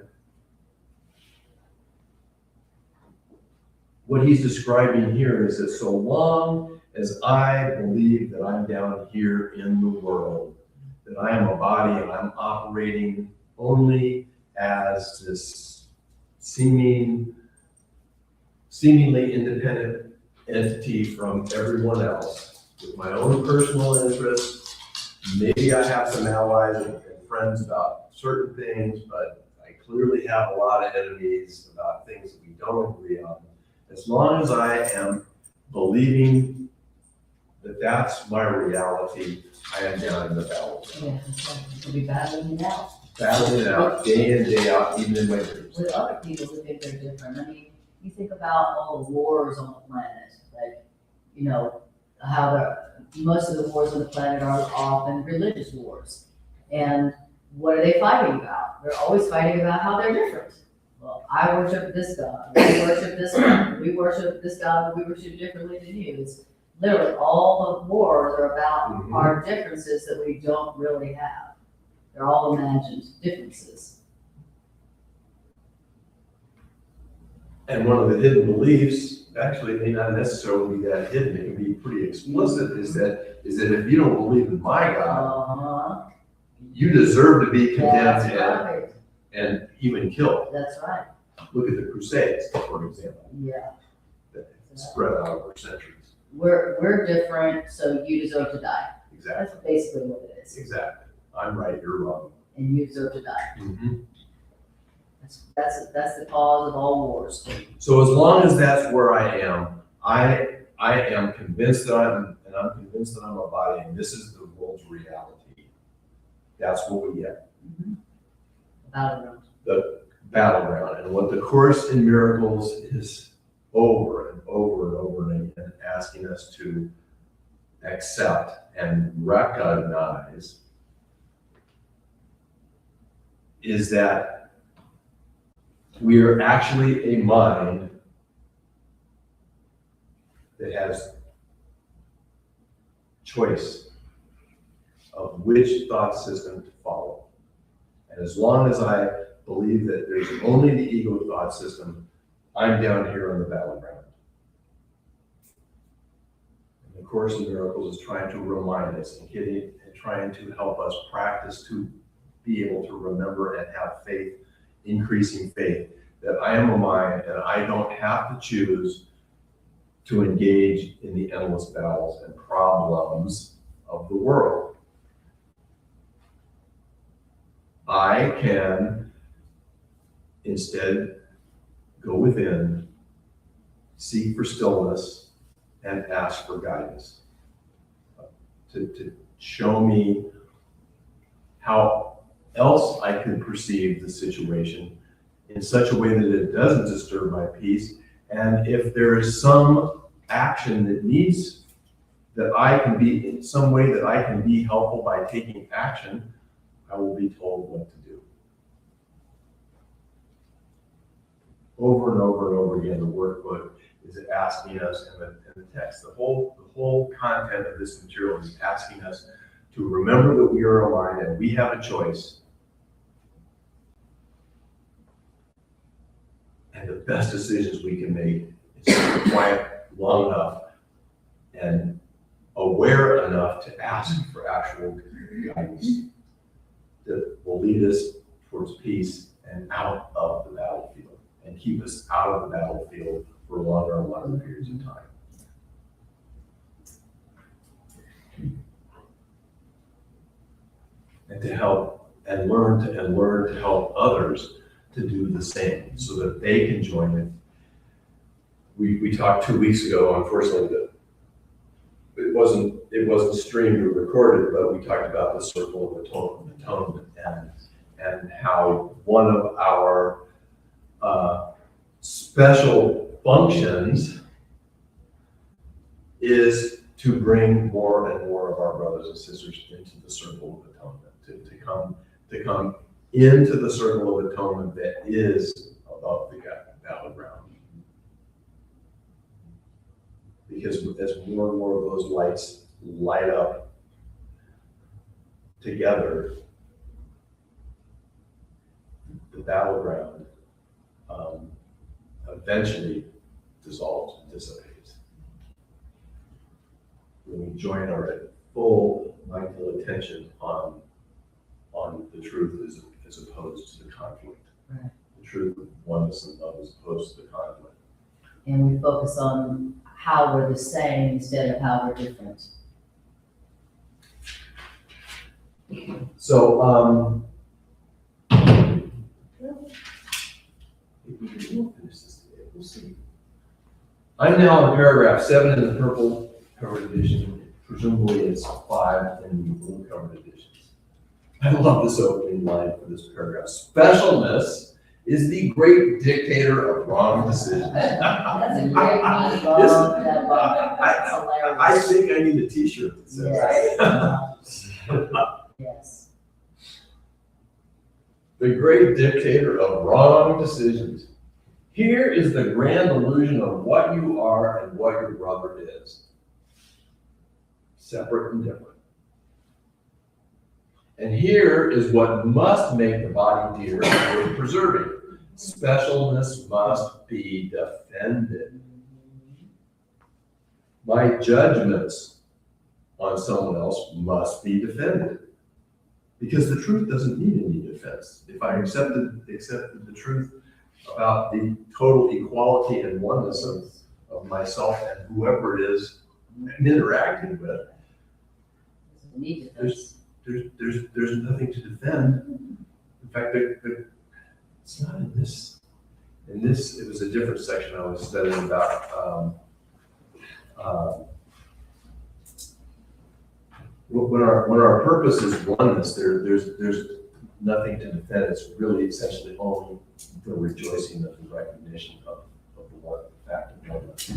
Speaker 1: what he's describing here is that so long as I believe that I'm down here in the world, that I am a body and I'm operating only as this seeming seemingly independent entity from everyone else with my own personal interests. Maybe I have some allies and friends about certain things, but I clearly have a lot of enemies about things that we don't agree on. As long as I am believing that that's my reality, I am down in the battle.
Speaker 4: Yeah, that's right. We'll be battling it out
Speaker 1: Battling it out day in, day out, even in my dreams.
Speaker 4: with other people who think they're different. I mean, you think about all the wars on the planet, like, you know, how most of the wars on the planet are often religious wars. And what are they fighting about? They're always fighting about how they're different. Well, I worship this God, we worship this God, we worship this God, but we worship differently than you. It's literally all the wars are about our differences that we don't really have. They're all imagined differences.
Speaker 1: And one of the hidden beliefs, actually, it may not necessarily be that hidden, it can be pretty explicit, is that if you don't believe in my God, you deserve to be
Speaker 4: That's
Speaker 1: condemned
Speaker 4: right,
Speaker 1: and even killed.
Speaker 4: that's right,
Speaker 1: Look at the Crusades, for example,
Speaker 4: yeah.
Speaker 1: that spread out over centuries.
Speaker 4: We're different, so you deserve to die.
Speaker 1: Exactly,
Speaker 4: That's basically what it is.
Speaker 1: exactly. I'm right, you're wrong.
Speaker 4: And you deserve to die. That's the cause of all wars.
Speaker 1: So as long as that's where I am, I am convinced that I'm convinced that I'm a body, and this is the world's reality. That's what we get.
Speaker 4: Battleground.
Speaker 1: The battleground, and what the Course in Miracles is over and over and over again asking us to accept and recognize is that we are actually a mind that has choice of which thought system to follow. And as long as I believe that there's only the ego thought system, I'm down here on the battleground. And the Course in Miracles is trying to remind us and trying to help us practice to be able to remember and have faith, increasing faith, that I am a mind and I don't have to choose to engage in the endless battles and problems of the world. I can instead go within, seek for stillness, and ask for guidance to show me how else I could perceive the situation in such a way that it doesn't disturb my peace. And if there is some action that I can be, in some way that I can be helpful by taking action, I will be told what to do. Over and over and over again, the workbook is asking us, and the text, the whole content of this material is asking us to remember that we are a mind and we have a choice. And the best decisions we can make is to be quiet long enough and aware enough to ask for actual guidance that will lead us towards peace and out of the battlefield, and keep us out of the battlefield for longer and longer periods of time. And to help and learn to help others to do the same so that they can join it. We talked 2 weeks ago, unfortunately, that it wasn't streamed or recorded, but we talked about the circle of atonement and how one of our special functions is to bring more and more of our brothers and sisters into the circle of atonement, to come into the circle of atonement that is above the battleground. Because as more and more of those lights light up together, the battleground eventually dissolves and dissipates. When we join our full mindful attention on the truth as opposed to the conflict.
Speaker 4: Right.
Speaker 1: The truth of oneness and love as opposed to the conflict.
Speaker 4: and we focus on how we're the same instead of how we're different.
Speaker 1: So, we'll finish this today. We'll see. I'm now in paragraph 7 in the purple covered edition. Presumably it's 5 in the blue covered editions. I love this opening line for this paragraph. Specialness is the great dictator of wrong decisions.
Speaker 4: That's a great one. Love that one. That's hilarious.
Speaker 1: I think I need a t-shirt that says that.
Speaker 4: Yes.
Speaker 1: The great dictator of wrong decisions. Here is the grand illusion of what you are and what your brother is. Separate and different. And here is what must make the body dear and worth preserving. Specialness must be defended. My judgments on someone else must be defended. Because the truth doesn't need any defense. If I accepted the truth about the total equality and oneness of myself and whoever it is I'm interacting with,
Speaker 4: Need defense.
Speaker 1: there's nothing to defend. In fact, it's not in this. In this, it was a different section I was studying about. When our purpose is oneness, there's nothing to defend. It's really essentially only the rejoicing of the recognition of the one fact of oneness.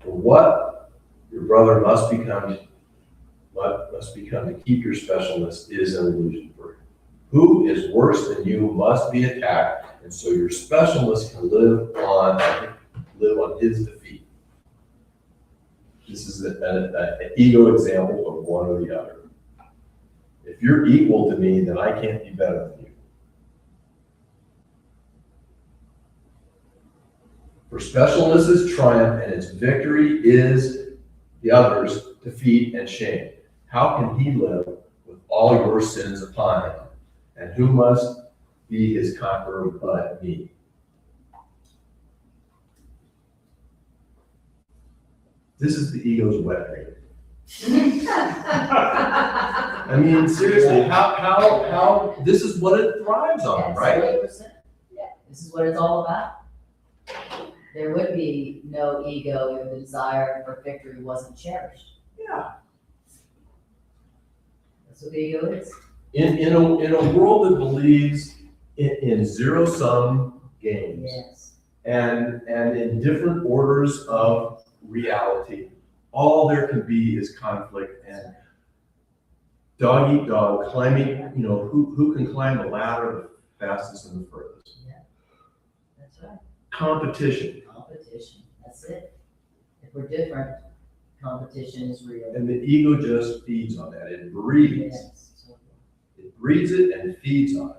Speaker 1: For what your brother must become to keep your specialness is an illusion for him. Who is worse than you must be attacked, and so your specialness can live on his defeat. This is an ego example of one or the other. If you're equal to me, then I can't be better than you. For specialness's triumph and its victory is the other's defeat and shame. How can he live with all your sins upon him? And who must be his conqueror but me? This is the ego's wet dream. I mean, seriously, how, this is what it thrives on, right?
Speaker 4: 100%. Yeah, this is what it's all about. There would be no ego if the desire for victory wasn't cherished.
Speaker 1: Yeah.
Speaker 4: That's what the ego is.
Speaker 1: In a world that believes in zero-sum games
Speaker 4: Yes.
Speaker 1: and in different orders of reality, all there can be is conflict and dog eat dog, climbing, who can climb the ladder the fastest and the furthest.
Speaker 4: Yeah. That's right.
Speaker 1: Competition.
Speaker 4: Competition. That's it. If we're different, competition is real.
Speaker 1: And the ego just feeds on that. It breeds.
Speaker 4: Yes.
Speaker 1: It breeds it and it feeds on it.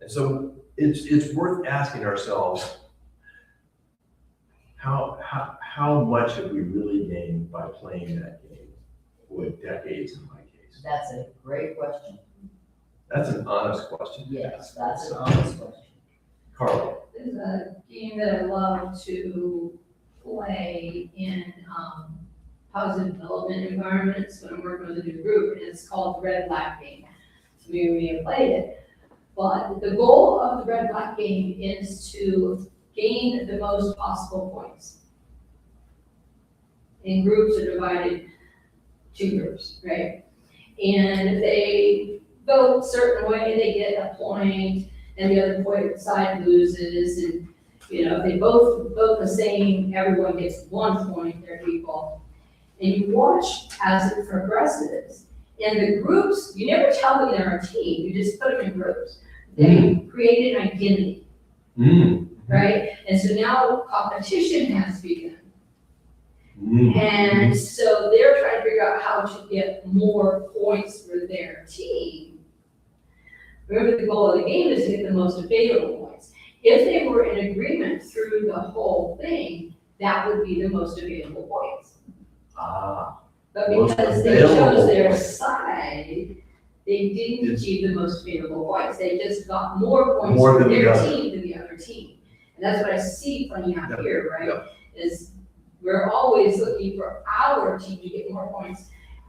Speaker 1: And so it's worth asking ourselves, how much have we really gained by playing that game? Boy, decades in my case.
Speaker 4: That's a great question.
Speaker 1: That's an honest question.
Speaker 4: Yes, that's an honest question.
Speaker 1: Carly.
Speaker 5: There's a game that I love to play in positive development environments when I'm working with a new group, and it's called the red-black game. Some of you may have played it. But the goal of the red-black game is to gain the most possible points. And groups are divided two groups, right? And if they vote a certain way, they get a point, and the other side loses. And if they both vote the same, everyone gets 1 point, they're equal. And you watch as it progresses. And the groups, you never tell them they're a team, you just put them in groups. They create an identity, right? And so now competition has begun. And so they're trying to figure out how to get more points for their team. Remember, the goal of the game is to get the most available points. If they were in agreement through the whole thing, that would be the most available points. But
Speaker 1: Most
Speaker 5: because they chose
Speaker 1: available
Speaker 5: their
Speaker 1: points.
Speaker 5: side, they didn't achieve the most favorable points. They just got more points
Speaker 1: More
Speaker 5: for
Speaker 1: than the
Speaker 5: their
Speaker 1: other.
Speaker 5: team than the other team. And that's what I see playing out
Speaker 1: Yep,
Speaker 5: here, right?
Speaker 1: yep.
Speaker 5: Is we're always looking for our team to get more points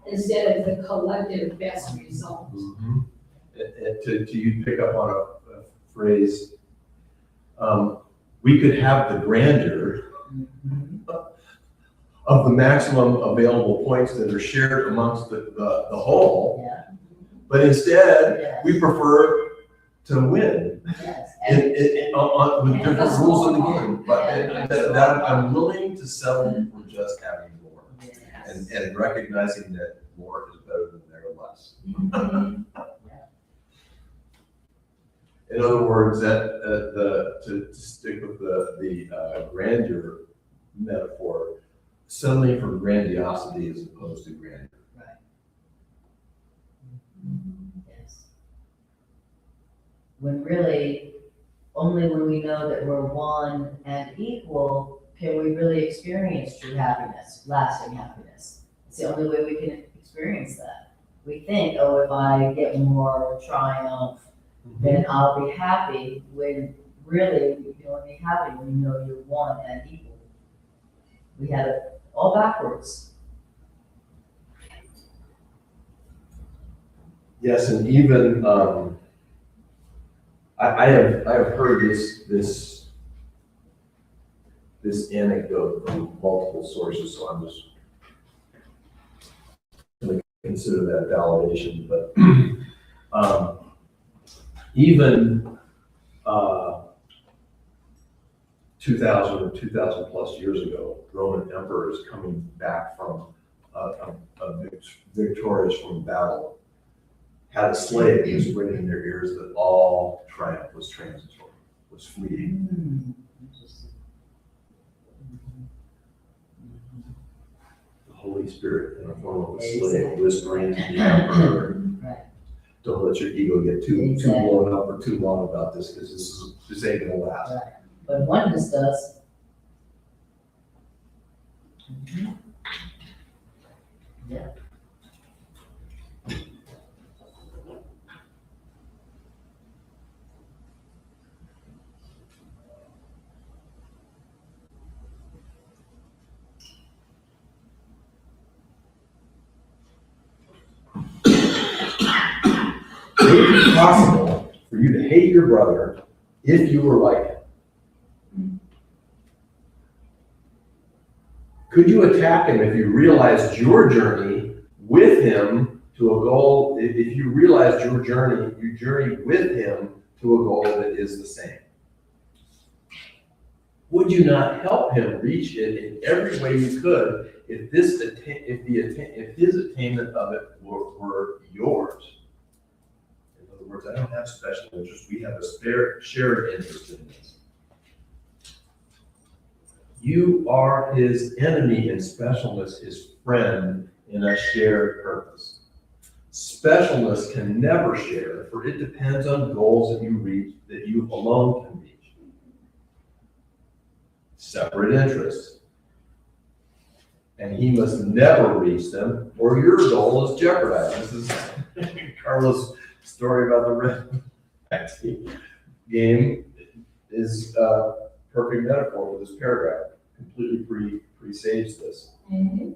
Speaker 5: instead of the collective best result.
Speaker 1: Mhm. And to you pick up on a phrase, we could have the grandeur of the maximum available points that are shared amongst the whole,
Speaker 4: Yeah,
Speaker 1: but instead,
Speaker 4: yes,
Speaker 1: we prefer to win
Speaker 4: yes.
Speaker 1: with different rules of the game. But
Speaker 5: Yeah.
Speaker 1: that I'm willing to settle for just having more
Speaker 4: Yes.
Speaker 1: and recognizing that more is better than there less.
Speaker 5: Mhm.
Speaker 1: In other words, to stick with the grandeur metaphor, settling for grandiosity as opposed to grandeur.
Speaker 4: Yes. When really, only when we know that we're one and equal, can we really experience true happiness, lasting happiness. It's the only way we can experience that. We think, oh, if I get more triumph, then I'll be happy, when really you can only be happy when you know you're one and equal. We have it all backwards.
Speaker 1: Yes, and even I have heard this anecdote from multiple sources, so I'm just going to consider that validation. But even 2,000 or 2,000 plus years ago, Roman emperors coming back from victorious from battle had a slave who was bringing in their ears that all triumph was transitory, was fleeting.
Speaker 4: Interesting.
Speaker 1: The Holy Spirit in the form of a slave whispering to the emperor,
Speaker 4: Right.
Speaker 1: don't let your ego get too
Speaker 4: Exactly.
Speaker 1: blown up or too long about this, because this ain't gonna last.
Speaker 4: Right. But oneness does. Yeah.
Speaker 1: Would it be possible for you to hate your brother if you were like him? Could you attack him if you realized your journey with him to a goal, if you realized you journey with him to a goal that is the same? Would you not help him reach it in every way you could if his attainment of it were yours? In other words, I don't have special interest, we have a shared interest in this. You are his enemy in specialness, his friend in a shared purpose. Specialness can never share, for it depends on goals that you reach, that you alone can reach. Separate interests. And he must never reach them, or your goal is jeopardized. This is Carlos' story about the red vaccine game is a perfect metaphor for this paragraph. Completely presaged this.
Speaker 5: Mhm.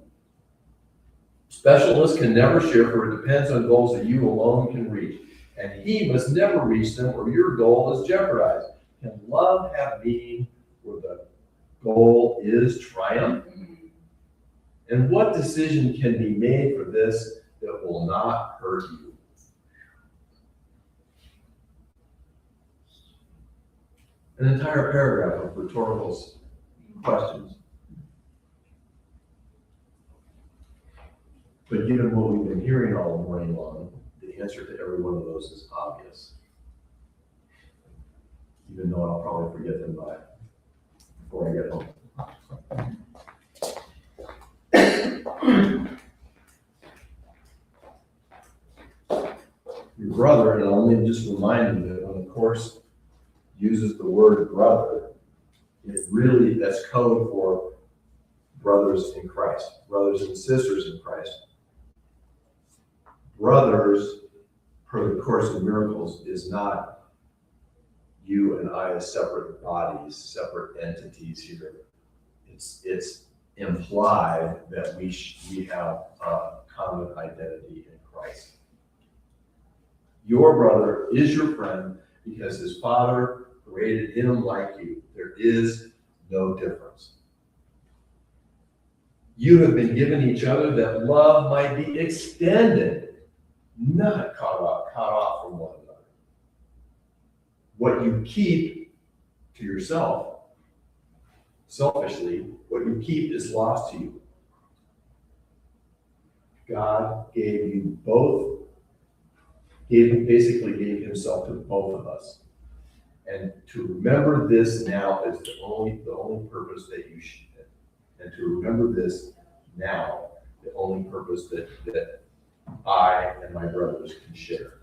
Speaker 1: Specialness can never share, for it depends on goals that you alone can reach. And he must never reach them, or your goal is jeopardized. Can love have meaning where the goal is triumph? And what decision can be made for this that will not hurt you? An entire paragraph of rhetorical questions. But given what we've been hearing all morning long, the answer to every one of those is obvious. Even though I'll probably forget them before I get home. Your brother, and I'll only just remind you that when the Course uses the word brother, that's code for brothers in Christ, brothers and sisters in Christ. Brothers per the Course in Miracles is not you and I as separate bodies, separate entities here. It's implied that we have a common identity in Christ. Your brother is your friend because his father created him like you. There is no difference. You have been given each other that love might be extended, not cut off from one another. What you keep to yourself, selfishly, what you keep is lost to you. God gave you both, basically gave himself to both of us. And to remember this now is the only purpose that you should. And to remember this now, the only purpose that I and my brothers can share.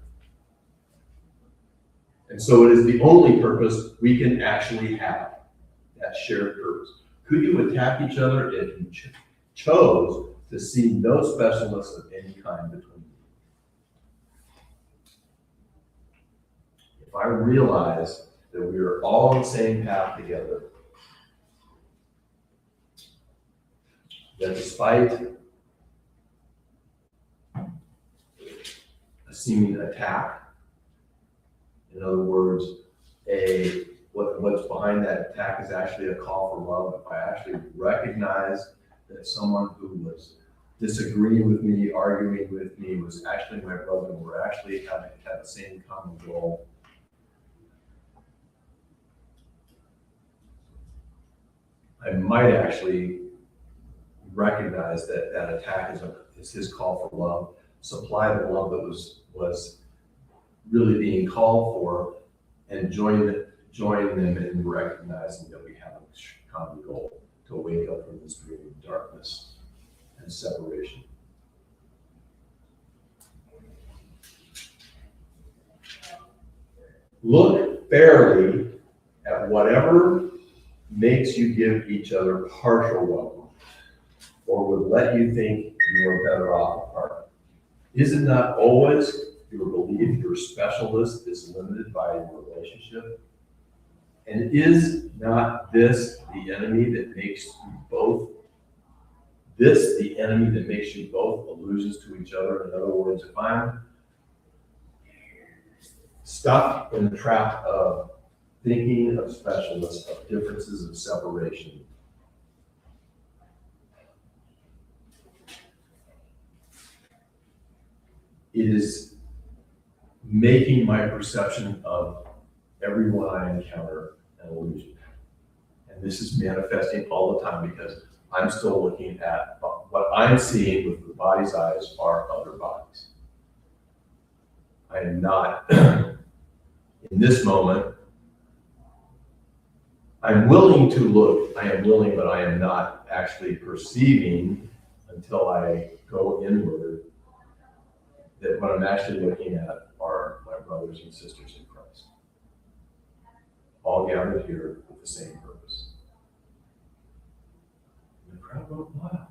Speaker 1: And so it is the only purpose we can actually have, that shared purpose. Could you attack each other if you chose to see no specialness of any kind between you? If I realize that we are all on the same path together, that despite a seeming attack, in other words, what's behind that attack is actually a call for love. If I actually recognize that someone who was disagreeing with me, arguing with me, was actually my brother, and we're actually had the same common goal, I might actually recognize that that attack is his call for love, supply the love that was really being called for, and join them in recognizing that we have a common goal to wake up from this dream of darkness and separation. Look fairly at whatever makes you give each other partial welcome, or would let you think you are better off apart. Is it not always your belief your specialness is limited by your relationship? And is not this the enemy that makes you both? This the enemy that makes you both illusions to each other? In other words, if I'm stuck in the trap of thinking of specialness, of differences, of separation, it is making my perception of everyone I encounter an illusion. And this is manifesting all the time because I'm still looking at what I'm seeing with the body's eyes are other bodies. I am not, in this moment, I'm willing to look, I am willing, but I am not actually perceiving until I go inward that what I'm actually looking at are my brothers and sisters in Christ, all gathered here with the same purpose. And the crowd went, wow.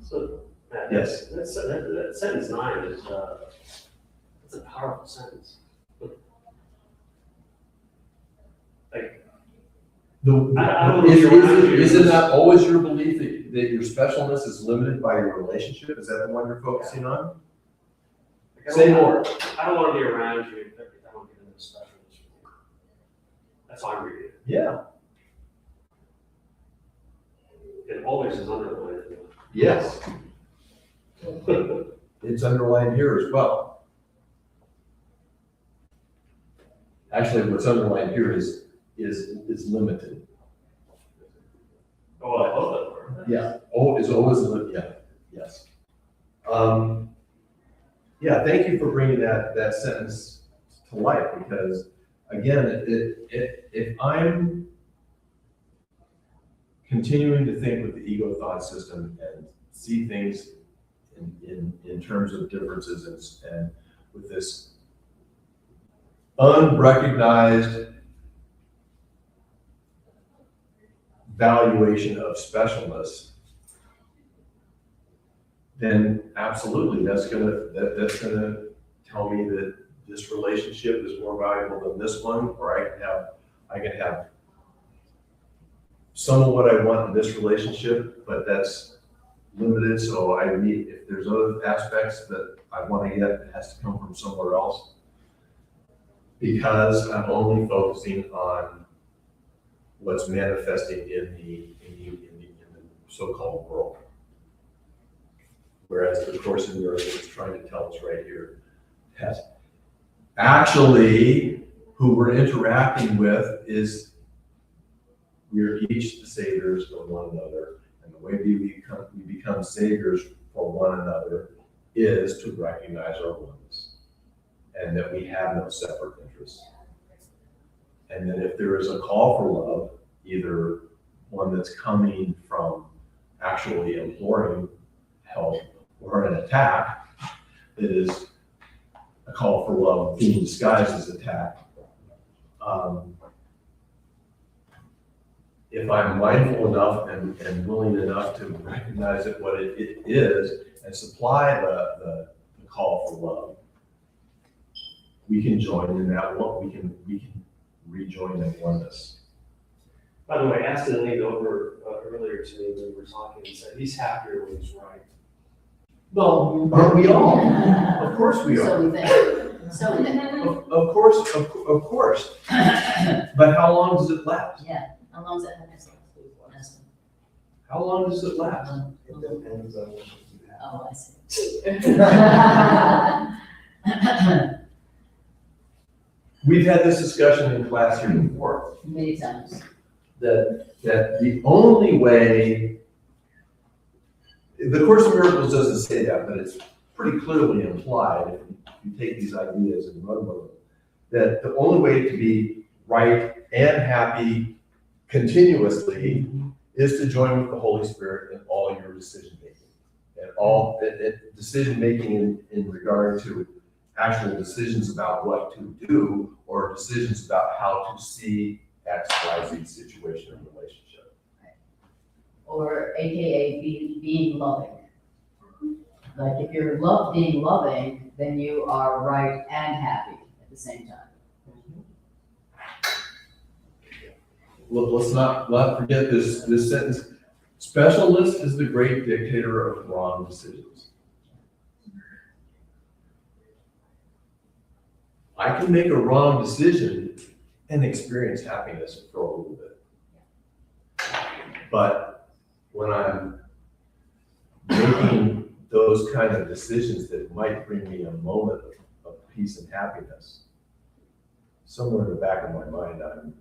Speaker 6: So,
Speaker 1: Yes.
Speaker 6: that sentence 9 is it's a powerful sentence. Like, I don't know if you're around you.
Speaker 1: Is it not always your belief that your specialness is limited by your relationship? Is that the one you're focusing on? Say more.
Speaker 6: I don't want to be around you if I don't get into the specialness. That's how I'm reading it.
Speaker 1: Yeah.
Speaker 6: It always is underlined.
Speaker 1: Yes. It's underlined here as well. Actually, what's underlined here is limited.
Speaker 6: Oh, I love that word.
Speaker 1: Yeah. O is always limited. Yeah. Yes. Yeah. Thank you for bringing that sentence to life, because again, if I'm continuing to think with the ego thought system and see things in terms of differences and with this unrecognized valuation of specialness, then absolutely that's gonna tell me that this relationship is more valuable than this one, or I can have some of what I want in this relationship, but that's limited, so if there's other aspects that I want to get, it has to come from somewhere else. Because I'm only focusing on what's manifesting in the so-called world. Whereas the Course in Miracles is trying to tell us right here that actually who we're interacting with is we're each the saviors of one another. And the way we become saviors for one another is to recognize our oneness and that we have no separate interests. And that if there is a call for love, either one that's coming from actually imploring help or an attack that is a call for love being disguised as attack, if I'm mindful enough and willing enough to recognize it what it is and supply the call for love, we can join in that one. We can rejoin in oneness.
Speaker 6: By the way, Aston leaned over earlier to me when we were talking and said he's happier when he's right.
Speaker 1: Well, aren't we all? Of course we
Speaker 4: So
Speaker 1: are.
Speaker 4: we think, so we think,
Speaker 1: Of course. But how long does it last?
Speaker 4: yeah, how long does that happen?
Speaker 1: How long does it last?
Speaker 7: It depends on what you have.
Speaker 4: Oh, I see.
Speaker 1: We've had this discussion in class here before,
Speaker 4: Many times.
Speaker 1: that the only way, the Course in Miracles doesn't say that, but it's pretty clearly implied if you take these ideas and run with them, that the only way to be right and happy continuously is to join with the Holy Spirit in all your decision making. And all decision making in regard to actual decisions about what to do or decisions about how to see X, Y, Z situation or relationship.
Speaker 4: Or AKA being loving. Like if you're being loving, then you are right and happy at the same time.
Speaker 1: Let's not forget this sentence. Specialness is the great dictator of wrong decisions. I can make a wrong decision and experience happiness for a little bit. But when I'm making those kind of decisions that might bring me a moment of peace and happiness, somewhere in the back of my mind, I'm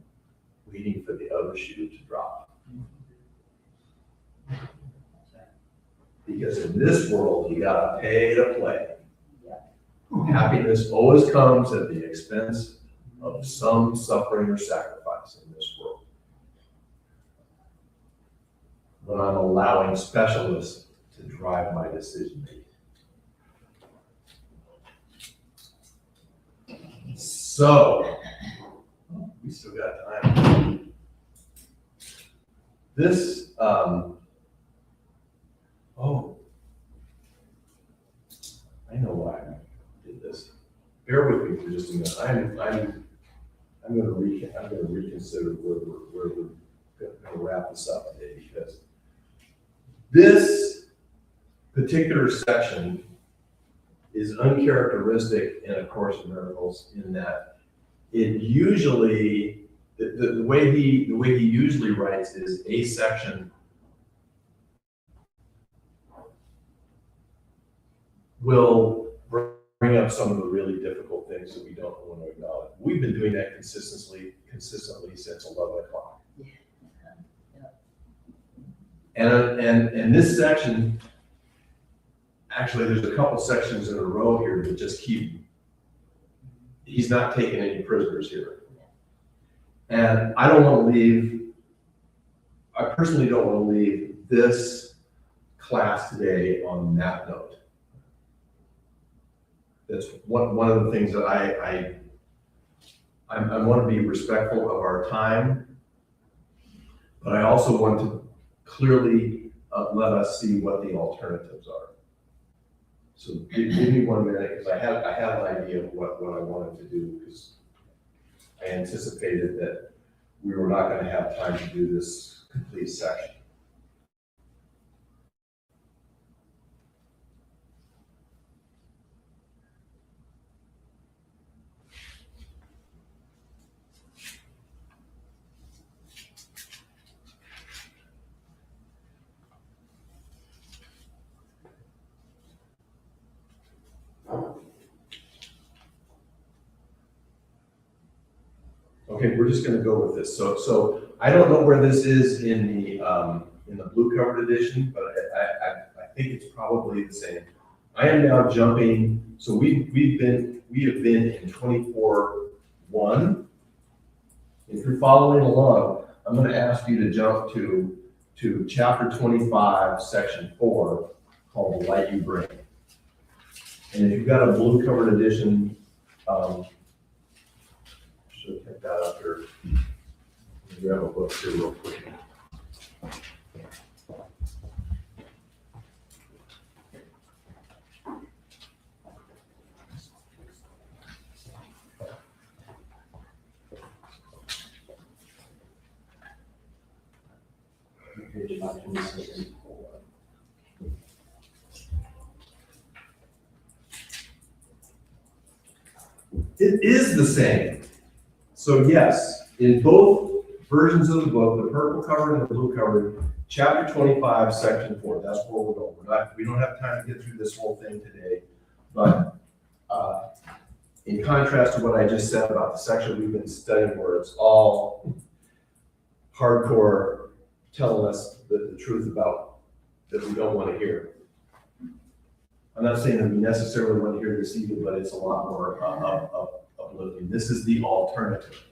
Speaker 1: waiting for the other shoe to drop. Because in this world, you gotta pay to play. Happiness always comes at the expense of some suffering or sacrifice in this world. When I'm allowing specialness to drive my decision making. So, we still got time. This, I know why I did this. Bear with me for just a minute. I'm going to reconsider where we're going to wrap this up today, because this particular section is uncharacteristic in A Course in Miracles in that it usually, the way he usually writes is a section will bring up some of the really difficult things that we don't want to acknowledge. We've been doing that consistently since 11 o'clock. And this section, actually there's a couple sections in a row here that just he's not taking any prisoners here. And I personally don't want to leave this class today on that note. That's one of the things that I want to be respectful of our time, but I also want to clearly let us see what the alternatives are. So give me 1 minute, because I had an idea of what I wanted to do, because I anticipated that we were not gonna have time to do this complete section. Okay, we're just gonna go with this. So I don't know where this is in the blue covered edition, but I think it's probably the same. I am now jumping, so we have been in 24:1. If you're following along, I'm gonna ask you to jump to chapter 25, section 4, called The Light You Bring. And if you've got a blue covered edition, should have kept that up here. Grab a book here real quick.
Speaker 6: Page 526.
Speaker 1: It is the same. So yes, in both versions of the book, the purple cover and the blue cover, chapter 25, section 4, that's where we're going. We don't have time to get through this whole thing today, but in contrast to what I just said about the section we've been studying where it's all hardcore telling us the truth about that we don't want to hear. I'm not saying that we necessarily want to hear this either, but it's a lot more uplifting. This is the alternative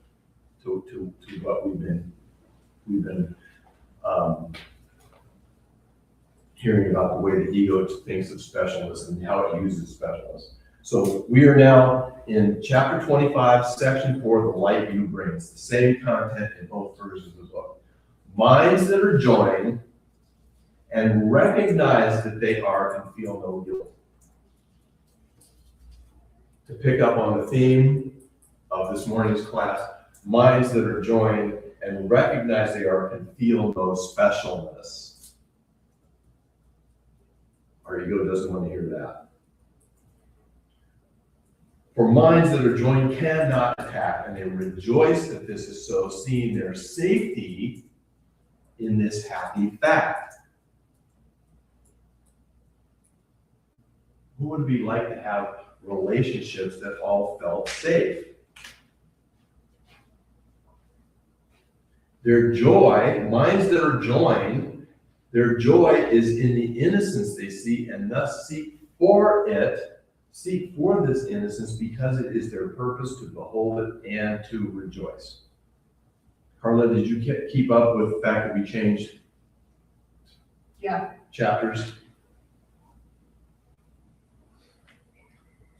Speaker 1: to what we've been hearing about the way the ego thinks of specialness and how it uses specialness. So we are now in chapter 25, section 4, the light you bring. It's the same content in both versions of the book. Minds that are joined and recognize that they are and feel no guilt. To pick up on the theme of this morning's class, minds that are joined and recognize they are and feel no specialness. Our ego doesn't want to hear that. For minds that are joined cannot attack, and they rejoice that this is so, seeing their safety in this happy fact. Who would it be like to have relationships that all felt safe? Their joy, minds that are joined, their joy is in the innocence they see, and thus seek for this innocence because it is their purpose to behold it and to rejoice. Carla, did you keep up with the fact that we changed chapters?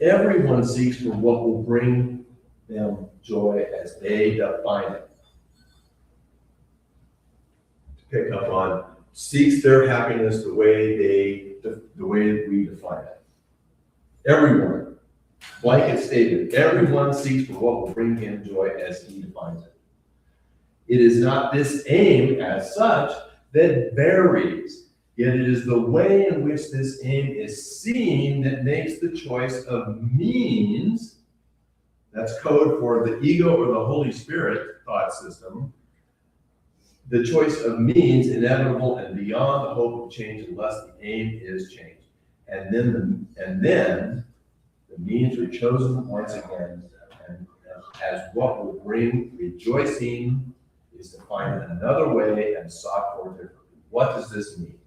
Speaker 1: Everyone seeks for what will bring them joy as they define it. To pick up on, seeks their happiness the way we define it. Everyone, blanket statement, everyone seeks for what will bring him joy as he defines it. It is not this aim as such that varies, yet it is the way in which this aim is seen that makes the choice of means, that's code for the ego or the Holy Spirit thought system, the choice of means inevitable and beyond the hope of change unless the aim is changed. And then the means are chosen once again and as what will bring rejoicing is to find another way and sought for differently. What does this mean?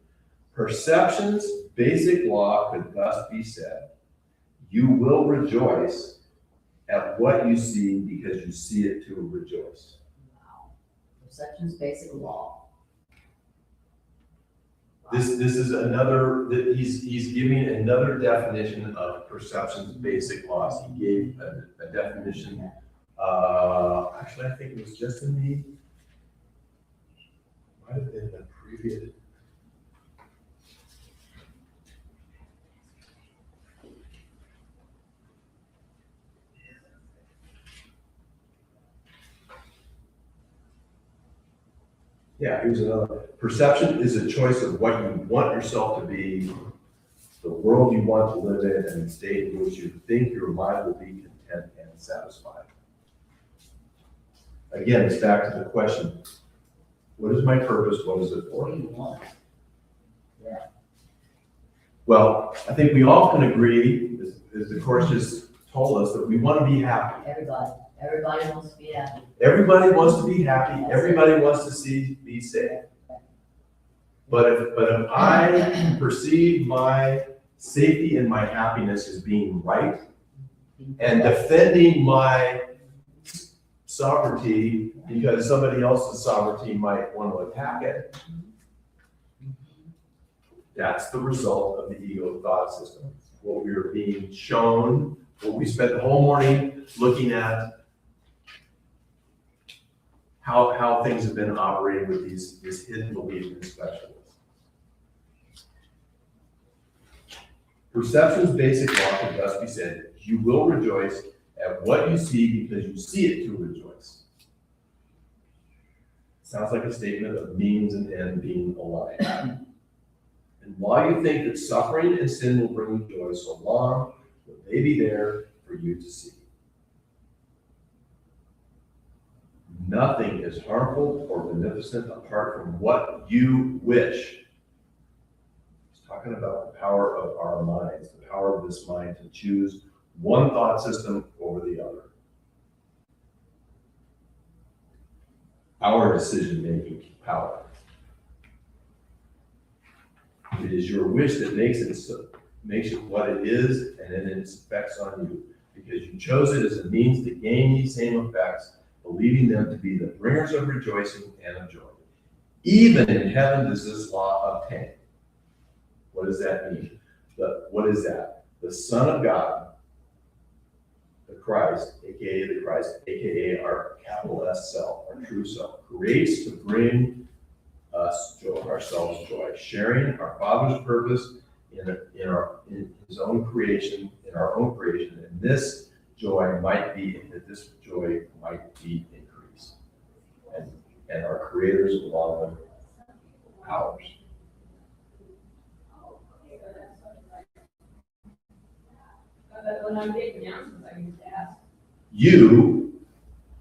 Speaker 1: Perception's basic law could thus be said: you will rejoice at what you see because you see it to rejoice.
Speaker 4: Wow. Perception's basic law.
Speaker 1: This is another, he's giving another definition of perception's basic laws. He gave a definition, actually I think it was just in the, might have been the previous. Yeah, here's another. Perception is a choice of what you want yourself to be, the world you want to live in, and the state in which you think your mind will be content and satisfied. Again, it's back to the question, what is my purpose? What is it
Speaker 4: What
Speaker 1: for?
Speaker 4: do you want?
Speaker 1: Well, I think we all can agree, as the course just told us, that we want to be happy.
Speaker 4: Everybody wants to be happy.
Speaker 1: Everybody wants to be happy. Everybody wants to be safe. But if I perceive my safety and my happiness as being right and defending my sovereignty because somebody else's sovereignty might want to attack it, that's the result of the ego thought system. What we are being shown, what we spent the whole morning looking at, how things have been operating with this hidden belief in specialness. Perception's basic law can thus be said, you will rejoice at what you see because you see it to rejoice. Sounds like a statement of means and end being aligned. And while you think that suffering and sin will bring you joy, so long will they be there for you to see. Nothing is harmful or beneficent apart from what you wish. He's talking about the power of our minds, the power of this mind to choose one thought system over the other. Our decision-making power. It is your wish that makes it what it is, and then its effects on you, because you chose it as a means to gain these same effects, believing them to be the bringers of rejoicing and of joy. Even in heaven does this law obtain. What does that mean? What is that? The Son of God, the Christ, aka our capital S self, our true self, creates to bring us joy, ourselves joy, sharing our Father's purpose in his own creation, in our own creation, and this joy might be increased, and our Creator's along with ours.
Speaker 5: When I'm making announcements, I need to ask.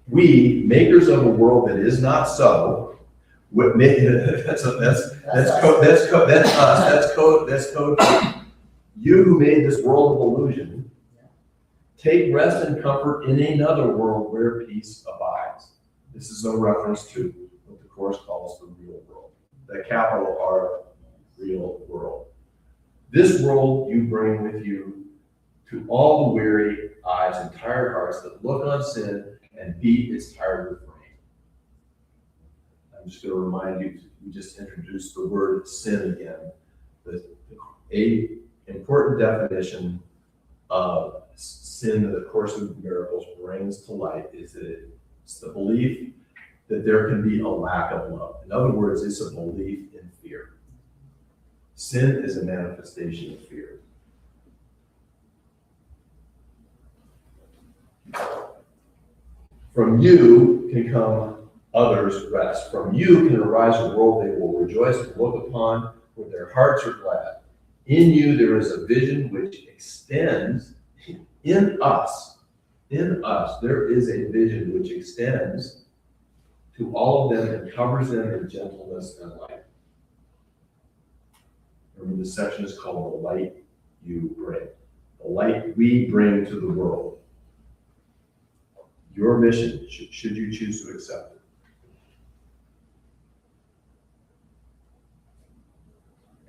Speaker 1: We, makers of a world that is not so, that's code. You who made this world of illusion, take rest and comfort in another world where peace abides. This is a reference to what the Course calls the real world, the capital R, real world. This world you bring with you to all the weary eyes and tired hearts that look on sin and beat its tired refrain. I'm just going to remind you, we just introduced the word sin again. A important definition of sin that the Course in Miracles brings to light is that it's the belief that there can be a lack of love. In other words, it's a belief in fear. Sin is a manifestation of fear. From you can come others' rest. From you can arise a world they will rejoice and look upon, where their hearts are glad. In you there is a vision which extends in us. In us there is a vision which extends to all of them and covers them in gentleness and light. Remember, this section is called the light you bring. The light we bring to the world. Your mission, should you choose to accept it.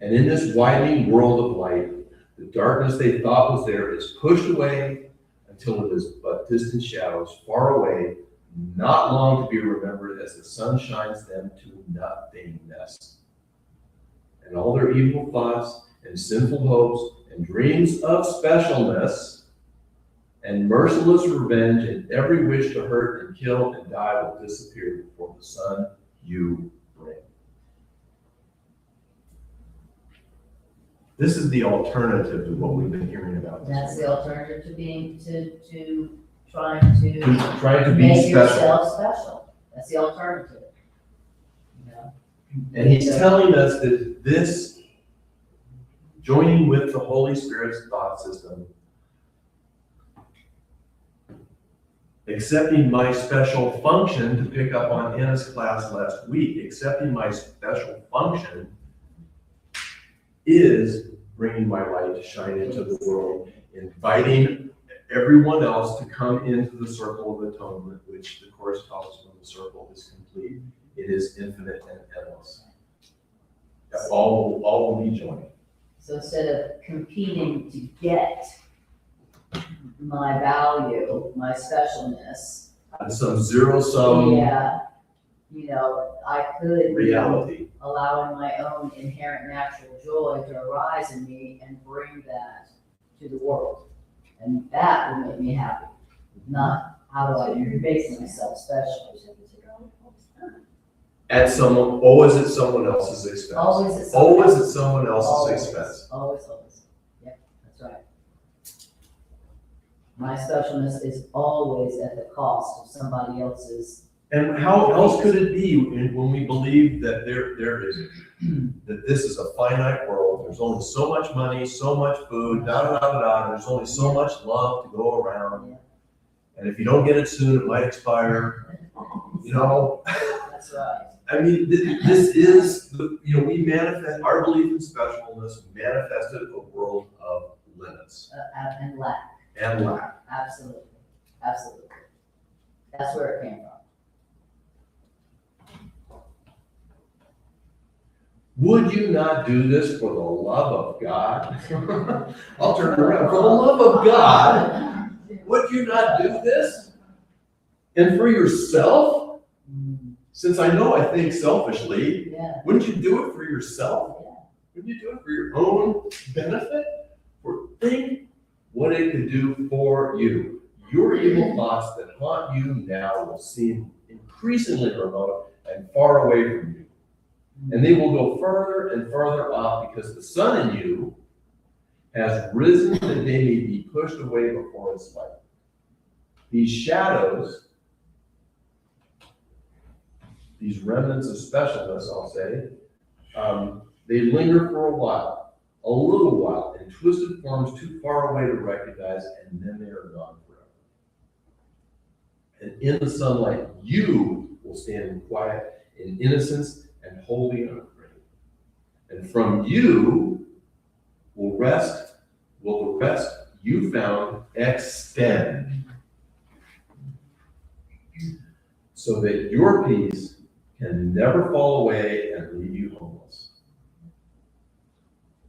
Speaker 1: And in this widening world of light, the darkness they thought was there is pushed away until it is but distant shadows far away, not long to be remembered as the sun shines them to nothingness. And all their evil thoughts and sinful hopes and dreams of specialness and merciless revenge and every wish to hurt and kill and die will disappear before the sun you bring. This is the alternative to what we've been hearing about.
Speaker 4: That's the alternative to being, to trying to
Speaker 1: Trying to be
Speaker 4: make
Speaker 1: special.
Speaker 4: yourself special. That's the alternative. You know?
Speaker 1: And he's telling us that this, joining with the Holy Spirit's thought system, accepting my special function, to pick up on Anna's class last week, accepting my special function is bringing my light to shine into the world, inviting everyone else to come into the circle of atonement, which the Course tells us when the circle is complete, it is infinite and endless. All will be joined.
Speaker 4: So instead of competing to get my value, my specialness,
Speaker 1: And some zero-sum
Speaker 4: yeah, I could be
Speaker 1: reality.
Speaker 4: allowing my own inherent natural joy to arise in me and bring that to the world. And that would make me happy, not how do I make myself special.
Speaker 1: Always at someone else's expense.
Speaker 4: Always at
Speaker 1: Always at someone else's
Speaker 4: Always,
Speaker 1: expense.
Speaker 4: Always. Yep, that's right. My specialness is always at the cost of somebody else's.
Speaker 1: And how else could it be when we believe that there is, that this is a finite world, there's only so much money, so much food, there's only so much love to go around.
Speaker 4: Yeah.
Speaker 1: And if you don't get it soon, it might expire,
Speaker 4: That's right.
Speaker 1: I mean, this is, we manifest, our belief in specialness manifested a world of limits
Speaker 4: And lack,
Speaker 1: and lack.
Speaker 4: absolutely. That's where it came from.
Speaker 1: Would you not do this for the love of God? I'll turn it around. For the love of God, would you not do this? And for yourself? Since I know I think selfishly,
Speaker 4: Yeah.
Speaker 1: wouldn't you do it for yourself?
Speaker 4: Yeah.
Speaker 1: Wouldn't you do it for your own benefit? Think what it could do for you. Your evil thoughts that haunt you now will seem increasingly remote and far away from you. And they will go further and further off because the sun in you has risen that they may be pushed away before its light. These shadows, these remnants of specialness, I'll say, they linger for a little while, in twisted forms too far away to recognize, and then they are gone forever. And in the sunlight, you will stand in quiet, in innocence, and wholly unafraid. And from you will the rest you found extend, so that your peace can never fall away and leave you homeless.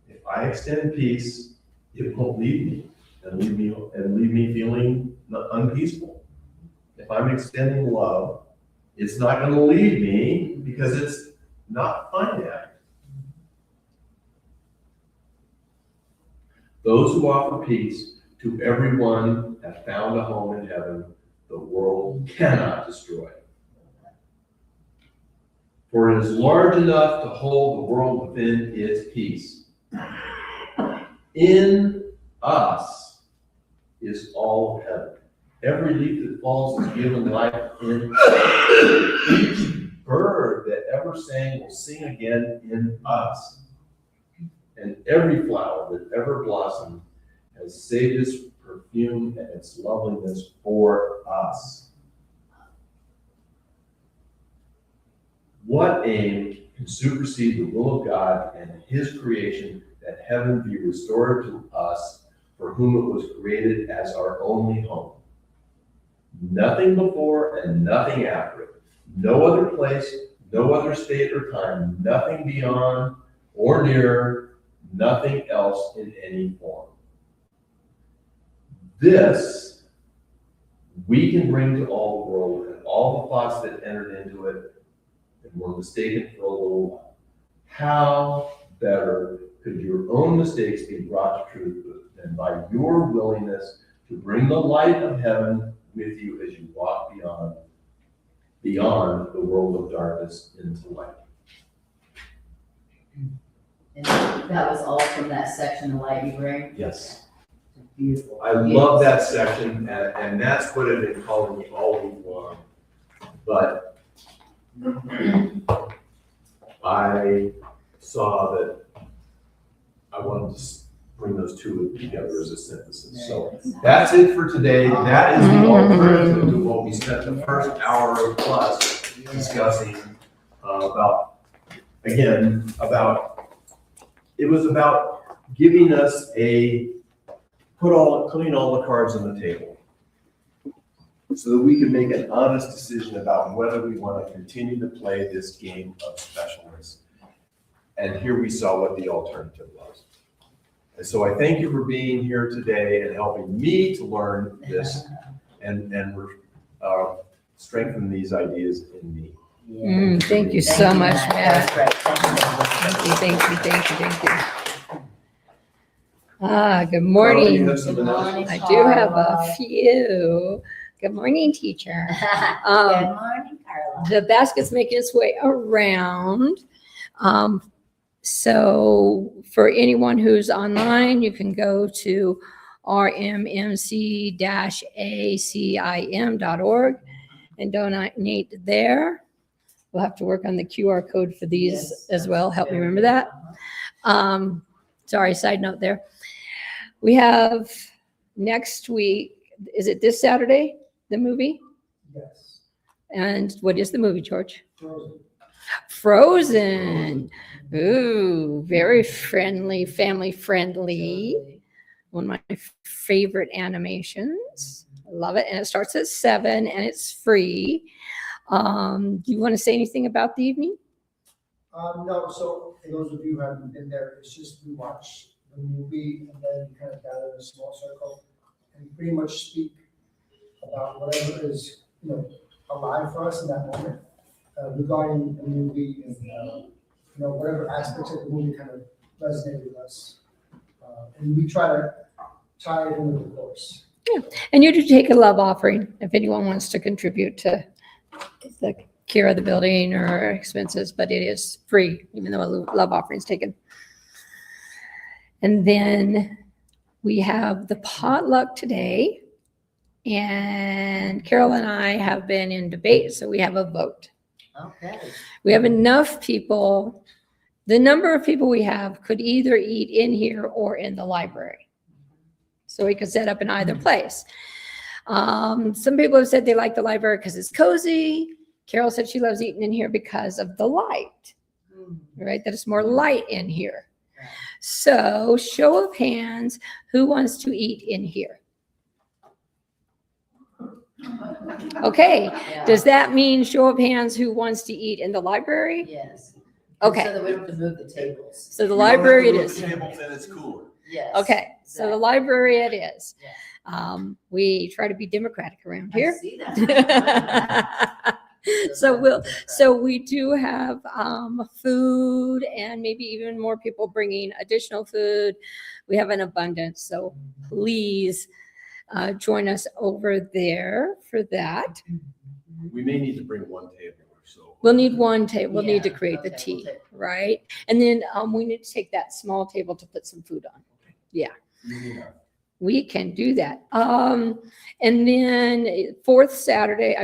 Speaker 1: If I extend peace, it won't leave me and leave me feeling unpeaceful. If I'm extending love, it's not going to leave me because it's not finite. Those who offer peace to everyone have found a home in heaven the world cannot destroy. For it is large enough to hold the world within its peace. In us is all of heaven. Every leaf that falls is given life in each bird that ever sang will sing again in us. And every flower that ever blossomed has saved its perfume and its loveliness for us. What aim can supersede the will of God and His creation that heaven be restored to us for whom it was created as our only home? Nothing before and nothing after it. No other place, no other state or time, nothing beyond or nearer, nothing else in any form. This we can bring to all the world, and all the thoughts that entered into it and were mistaken for a little while. How better could your own mistakes be brought to truth than by your willingness to bring the light of heaven with you as you walk beyond the world of darkness into light.
Speaker 4: And that was all from that section of Light You Bring.
Speaker 1: Yes.
Speaker 4: Beautiful.
Speaker 1: I love that section, and that's what I've been calling you all week long. But I saw that I wanted to bring those two together as a synthesis. So that's it for today. That is the alternative to what we spent the first hour plus discussing about, again, it was about giving us putting all the cards on the table so that we can make an honest decision about whether we want to continue to play this game of specialness. And here we saw what the alternative was. And so I thank you for being here today and helping me to learn this and strengthen these ideas in me.
Speaker 3: Thank you so much,
Speaker 4: That's
Speaker 3: Matt.
Speaker 4: great.
Speaker 3: Thank you. Good
Speaker 1: Carla, you
Speaker 3: morning.
Speaker 1: have some announcements?
Speaker 3: I do have a few. Good morning, teacher.
Speaker 2: Good morning, Carla.
Speaker 3: The basket's making its way around. So for anyone who's online, you can go to rmmc-acim.org and donate there. We'll have to work on the QR code for these
Speaker 4: Yes.
Speaker 3: as well. Help me remember that. Sorry, side note there. We have next week, is it this Saturday, the movie?
Speaker 7: Yes.
Speaker 3: And what is the movie, George?
Speaker 7: Frozen.
Speaker 3: Frozen. Ooh, very friendly, family friendly. One of my favorite animations. I love it. And it starts at 7 and it's free. Do you want to say anything about the evening?
Speaker 7: No, so for those of you who haven't been there, it's just we watch the movie and then kind of gather in a small circle and pretty much speak about whatever is, alive for us in that moment regarding the movie and, whatever aspects of the movie kind of resonate with us. And we try to tie it in with the course.
Speaker 3: And you do take a love offering if anyone wants to contribute to the care of the building or expenses, but it is free, even though a love offering is taken. And then we have the potluck today. And Carol and I have been in debate, so we have a vote.
Speaker 4: Okay.
Speaker 3: We have enough people. The number of people we have could either eat in here or in the library. So we could set up in either place. Some people have said they like the library because it's cozy. Carol said she loves eating in here because of the light, right? That it's more light in here. So show of hands, who wants to eat in here? Okay,
Speaker 4: Yeah.
Speaker 3: does that mean show of hands, who wants to eat in the library?
Speaker 4: Yes.
Speaker 3: Okay.
Speaker 4: So that we don't have to move the tables.
Speaker 3: So the library it is.
Speaker 1: Tables and it's cooler.
Speaker 4: Yes.
Speaker 3: Okay, so the
Speaker 4: Exactly.
Speaker 3: library it is.
Speaker 4: Yeah.
Speaker 3: We try to be democratic around
Speaker 4: I
Speaker 3: here.
Speaker 4: see that.
Speaker 3: So we do have food and maybe even more people bringing additional food. We have an abundance, so please join us over there for that.
Speaker 1: We may need to bring one table or so.
Speaker 3: We'll need one table. We'll need to
Speaker 4: Yeah,
Speaker 3: create the
Speaker 4: okay,
Speaker 3: tea,
Speaker 4: we'll take-
Speaker 3: right? And then we need to take that small table to put some food on. Yeah.
Speaker 1: Easy enough.
Speaker 3: We can do that. And then fourth Sunday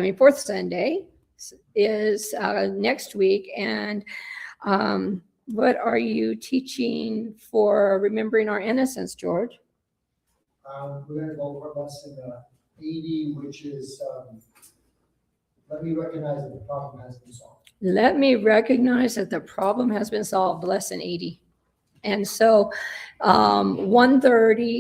Speaker 3: is next week. And what are you teaching for remembering our innocence, George?
Speaker 7: We're going to go over lesson 80, which is let me recognize that the problem has been solved.
Speaker 3: Let me recognize that the problem has been solved, lesson 80. And so 1:30